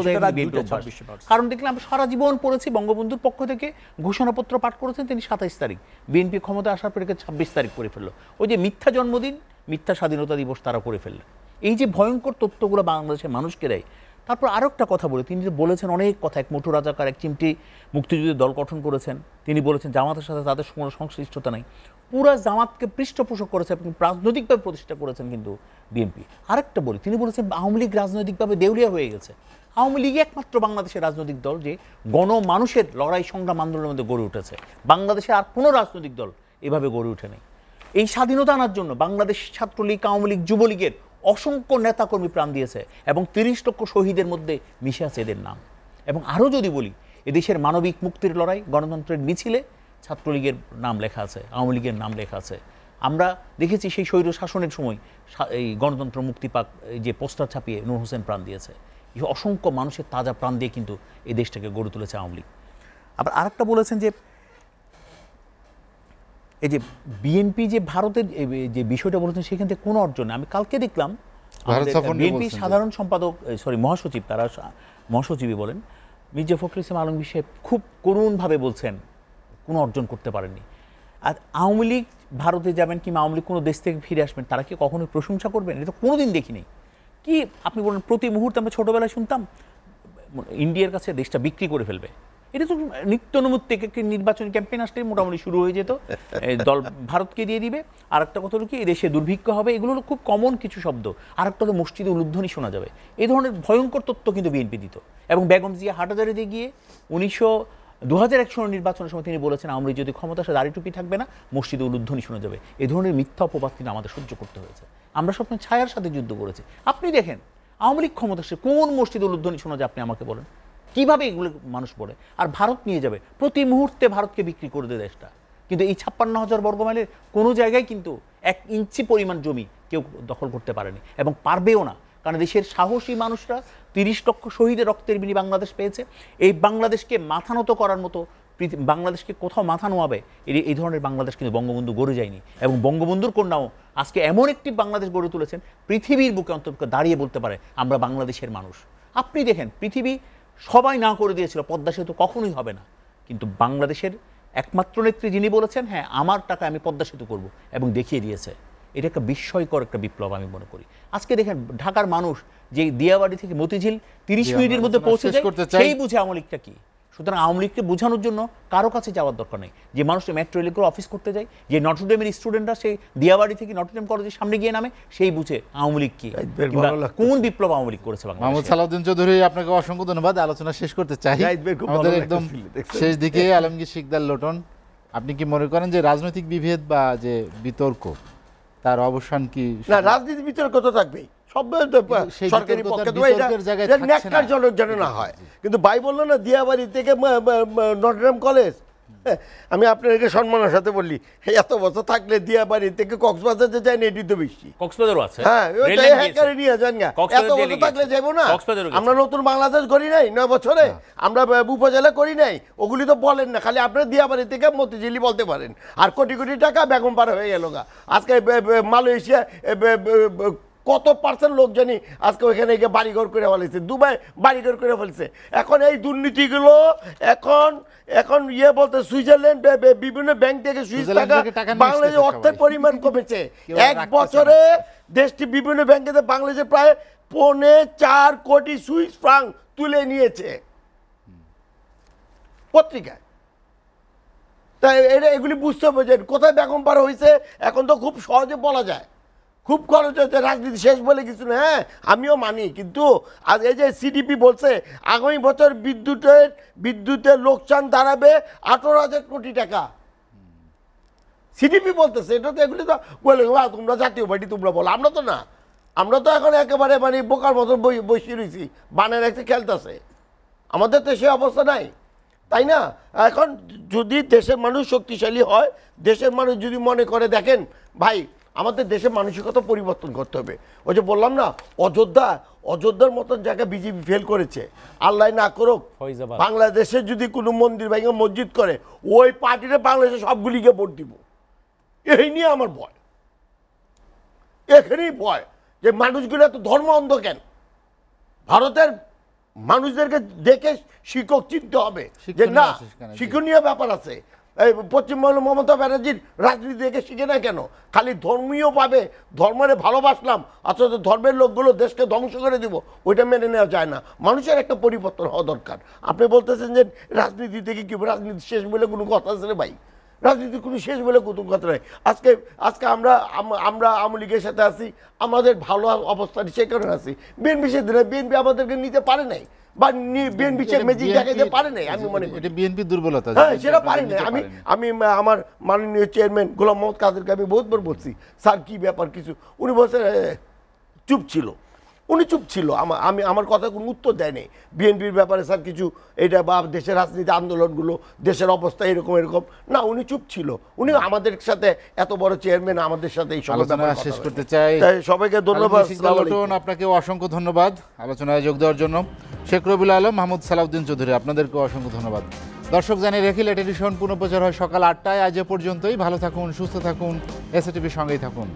কারণ দেখলাম আমরা সারা জীবন পড়েছি বঙ্গবন্ধুর পক্ষ থেকে ঘোষণাপত্র পাঠ করেছেন তিনি 27 তারিখ, বিএনপি ক্ষমতা আসার পরে 26 তারিখ করে ফেললো। ওই যে মিথ্যা জন্মদিন, মিথ্যা স্বাধীনতা দিবস তারা করে ফেললেন। এই যে ভয়ঙ্কর তথ্যগুলো বাংলাদেশের মানুষকে দেয়। তারপর আরও একটা কথা বলে তিনি যে বলেছেন অনেক কথা, এক মোটু রাজাকার এক চিমটি মুক্তিযুদ্ধের দল গঠন করেছেন, তিনি বলেছেন জামাতের সাথে তাদের কোনো সংশ্লিষ্টতা নাই। পুরা জামাতকে পৃষ্ঠপোষক করেছে এবং রাজনৈতিকভাবে প্রতিষ্ঠা করেছেন কিন্তু বিএনপি। আরেকটা বলি, তিনি বলেছেন আওয়ামী লীগ রাজনৈতিকভাবে দেউলিয়া হয়ে গেছে। আওয়ামী লীগ একমাত্র বাংলাদেশের রাজনৈতিক দল যে গণমানুষের লড়াই সংগ্রাম আন্দোলনের মধ্যে গড়ে উঠেছে। বাংলাদেশে আর কোনো রাজনৈতিক দল এভাবে গড়ে ওঠে নাই। এই স্বাধীনতা আনার জন্য বাংলাদেশ ছাত্রলীগ, আওয়ামী লীগ, যুবলীগের অসংখ্য নেতাকর্মী প্রাণ দিয়েছে এবং 30 লক্ষ শহীদের মধ্যে মিশে আছে এদের নাম। এবং আরও যদি বলি, এদেশের মানবিক মুক্তির লড়াই, গণতন্ত্রের মিছিলে ছাত্রলীগের নাম লেখা আছে, আওয়ামী লীগের নাম লেখা আছে। আমরা দেখেছি সেই স্বৈর শাসনের সময় এই গণতন্ত্র মুক্তি পাক যে পোস্টার ছাপিয়ে নূর হোসেন প্রাণ দিয়েছে। এই অসংখ্য মানুষের তাজা প্রাণ দিয়ে কিন্তু এই দেশটাকে গড়ে তুলেছে আওয়ামী লীগ। আবার আরেকটা বলেছেন যে এই যে বিএনপি যে ভারতের যে বিষয়টা বলেছেন সেখান থেকে কোনো অর্জন নেই। আমি কালকে দেখলাম বিএনপি সাধারণ সম্পাদক মহাসচিব, তারা মহাসচিবই বলেন, মির্জা ফখরুল ইসলাম আলমগীর সাহেব খুব করুণভাবে বলছেন কোনো অর্জন করতে পারেননি। আর আওয়ামী লীগ ভারতে যাবেন কিংবা আওয়ামী লীগ কোনো দেশ থেকে ফিরে আসবেন, তারা কি কখনোই প্রশংসা করবেন? এটা তো কোনোদিন দেখিনি। কি আপনি বলেন, প্রতি মুহূর্তে আমরা ছোটোবেলায় শুনতাম ইন্ডিয়ার কাছে দেশটা বিক্রি করে ফেলবে। এটা তো নিত্য নৈমিত্তিক একটি নির্বাচনী ক্যাম্পেইন আসলে মোটামুটি শুরু হয়ে যেত, দল ভারতকে দিয়ে দিবে। আর একটা কথা হলো কি, দেশে দুর্ভিক্ষ হবে, এগুলো হলো খুব কমন কিছু শব্দ। আর একটা হলো মসজিদে উলুধ্বনি শোনা যাবে। এই ধরনের ভয়ঙ্কর তথ্য কিন্তু বিএনপি দিত। এবং বেগম জিয়া হাটহাজারী দিয়ে গিয়ে 2001 সনের নির্বাচনের সময় তিনি বলেছেন আওয়ামী লীগ যদি ক্ষমতা আসে দাড়ি টুপি থাকবে না, মসজিদে উলুধ্বনি শোনা যাবে। এই ধরনের মিথ্যা অপবাদ কিন্তু আমাদের সহ্য করতে হয়েছে। আমরা সবসময় ছায়ার সাথে যুদ্ধ করেছি। আপনি দেখেন আওয়ামী লীগ ক্ষমতা আসে কোন মসজিদে উলুধ্বনি শোনা যায়, আপনি আমাকে বলেন কিভাবে এগুলো মানুষ পড়ে? আর ভারত নিয়ে যাবে, প্রতি মুহূর্তে ভারতকে বিক্রি করে দেয় দেশটা। কিন্তু এই 56,000 বর্গমাইলের কোনো জায়গায় কিন্তু 1 ইঞ্চি পরিমাণ জমি কেউ দখল করতে পারেনি এবং পারবেও না। কারণ দেশের সাহসী মানুষরা 30 লক্ষ শহীদের রক্তের বিনিময়ে বাংলাদেশ পেয়েছে। এই বাংলাদেশকে মাথা নত করার মতো, বাংলাদেশকে কোথাও মাথা নোয়াবে এই ধরনের বাংলাদেশ কিন্তু বঙ্গবন্ধু গড়ে যায়নি। এবং বঙ্গবন্ধুর কন্যাও আজকে এমন একটি বাংলাদেশ গড়ে তুলেছেন পৃথিবীর বুকে অন্তত দাঁড়িয়ে বলতে পারে আমরা বাংলাদেশের মানুষ। আপনি দেখেন পৃথিবী সবাই না করে দিয়েছিল পদ্মা সেতু কখনোই হবে না, কিন্তু বাংলাদেশের একমাত্র নেত্রী যিনি বলেছেন হ্যাঁ আমার টাকা আমি পদ্মা সেতু করব এবং দেখিয়ে দিয়েছে। এটা একটা বিস্ময়কর একটা বিপ্লব আমি মনে করি। আজকে দেখেন ঢাকার মানুষ যে দিয়াবাড়ি থেকে মতিঝিল 30 মিনিটের মধ্যে পৌঁছে যায়, সেই বুঝে আওয়ামী লীগটা কি। সুতরাং আওয়ামী লীগকে বোঝানোর জন্য কারো কাছে যাওয়ার দরকার নেই। যে মানুষ মেট্রো রেলে করে অফিস করতে যায়, যে নটরডেমের স্টুডেন্টরা সেই দিয়াবাড়ি থেকে নটরডেম কলেজের সামনে গিয়ে নামে, সেই বুঝে আওয়ামী লীগ কি, কোন বিপ্লব আওয়ামী লীগ করেছে বাংলাদেশে। মোহাম্মদ সালাউদ্দিন চৌধুরী, আপনাকে অসংখ্য ধন্যবাদ। আলোচনা শেষ করতে চাই, আমাদের একদম শেষ দিকে। আলমগীর শিকদার লোটন, আপনি কি মনে করেন যে রাজনৈতিক বিভেদ বা যে বিতর্ক তার অবসান কি? না, রাজনীতি বিতর্ক তো থাকবেই, সব সরকারি পক্ষে ন্যাক্কারজনক যেন না হয়। কিন্তু ভাই বললো না দিয়াবাড়ি থেকে নটরডেম কলেজ, আমি আপনাকে সম্মানের সাথে বললি এত বছর থাকলে দিয়াবাড়ি থেকে কক্সবাজার যে যায়নি, এটি তো বেশি। কক্সবাজারও আছে, হ্যাঁ নিয়ে যান গা, এত বছর থাকলে যাবো না। আমরা নতুন বাংলাদেশ করি নাই 9 বছরে, আমরা উপজেলা করি নাই, ওগুলি তো বলেন না। খালি আপনার দিয়াবাড়ি থেকে মতিঝিলি বলতে পারেন, আর কোটি কোটি টাকা বেগম পার হয়ে গেল গা। আজকে মালয়েশিয়া কত পার্সেন্ট লোক জানি আজকে ওইখানে গিয়ে বাড়িঘর করে ফেলেছে, দুবাই বাড়িঘর করে ফেলেছে। এখন এই দুর্নীতিগুলো এখন এখন বলতে সুইজারল্যান্ড বিভিন্ন ব্যাংক থেকে সুইচ টাকা বাংলাদেশে অর্থের পরিমাণ কমেছে। এক বছরে দেশটি বিভিন্ন ব্যাংকে বাংলাদেশে প্রায় 4.25 কোটি সুইস ফ্রাঙ্ক তুলে নিয়েছে পত্রিকায়। তাই এগুলি বুঝতে হবে যে কোথায় বেগম পার হয়েছে এখন তো খুব সহজে বলা যায়, খুব খরচ হচ্ছে, রাজনীতি শেষ বলে কিছু না। হ্যাঁ আমিও মানি, কিন্তু আজ এই যে সিডিপি বলছে আগামী বছর বিদ্যুতের লোকসান দাঁড়াবে 18,000 কোটি টাকা। সিডিপি বলতেছে, এটা তো এগুলি তো বলে তোমরা জাতীয় পার্টি তোমরা বলো, আমরা তো না, আমরা তো এখন একেবারে মানে বোকার মতন বসে রয়েছি, বানের একটা খেলতেছে। আমাদের তো সে অবস্থা নাই, তাই না? এখন যদি দেশের মানুষ শক্তিশালী হয়, দেশের মানুষ যদি মনে করে দেখেন ভাই আমাদের দেশের মানসিকতা পরিবর্তন করতে হবে। ওই যে বললাম না, অযোধ্যার মতন জায়গায় বিজেপি ফেল করেছে, আল্লাহ না করুক বাংলাদেশে যদি কোনো মন্দির ভেঙে মসজিদ করে, ওই পার্টিতে বাংলাদেশে সবগুলিকে ভোট দিব। এই নিয়ে আমার ভয়, এখানেই ভয় যে মানুষগুলো এত ধর্ম অন্ধ কেন। ভারতের মানুষদেরকে দেখে শিক্ষক চিনতে হবে যে না, শিক্ষণীয় ব্যাপার আছে। এই পশ্চিমবঙ্গ মমতা ব্যানার্জির রাজনীতি দেখে শিখে না কেন? খালি ধর্মীয় পাবে, ধর্মের ভালোবাসলাম অথচ ধর্মের লোকগুলো দেশকে ধ্বংস করে দিব, ওইটা মেনে নেওয়া যায় না। মানুষের একটা পরিবর্তন হওয়া দরকার। আপনি বলতেছেন যে রাজনীতি থেকে কি রাজনীতি শেষ বলে কোনো কথা আছে রে ভাই? রাজনীতির কোনো শেষ বলে কোনো কথা নেই। আজকে আমরা আওয়ামী লীগের সাথে আছি, আমাদের ভালো অবস্থান সেই কারণে আছি। বিএনপি সে দিনে বিএনপি আমাদেরকে নিতে পারে নাই, বা বিএনপি সে ম্যাজিক দেখাইতে পারে নাই। আমি মনে করি এটা বিএনপির দুর্বলতা, হ্যাঁ সেটা পারে নাই। আমি আমার মাননীয় চেয়ারম্যান গোলাম মোহাম্মদ কাদেরকে আমি বহুতবার বলছি, স্যার কি ব্যাপার কিছু, উনি বলছে চুপ ছিল, উনি চুপ ছিল, আমার কথা কোনো উত্তর দেয়নি বিএনপির ব্যাপারে স্যার কিছু এটা বা দেশের রাজনীতি আন্দোলনগুলো দেশের অবস্থা এরকম না, উনি চুপ ছিল। উনি আমাদের সাথে এত বড় চেয়ারম্যান আমাদের সাথে এই আলোচনা শেষ করতে চাই। সবাইকে ধন্যবাদ, আপনাকে অসংখ্য ধন্যবাদ আলোচনায় যোগ দেওয়ার জন্য। শেখ রবিউল আলম, মাহমুদ সালাউদ্দিন চৌধুরী, আপনাদেরকে অসংখ্য ধন্যবাদ। দর্শক জানিয়ে রেখে লেট এডিশন পুনঃপ্রচার হয় সকাল 8টায়। আজ এ পর্যন্তই। ভালো থাকুন, সুস্থ থাকুন, এসএটিভির সঙ্গেই থাকুন।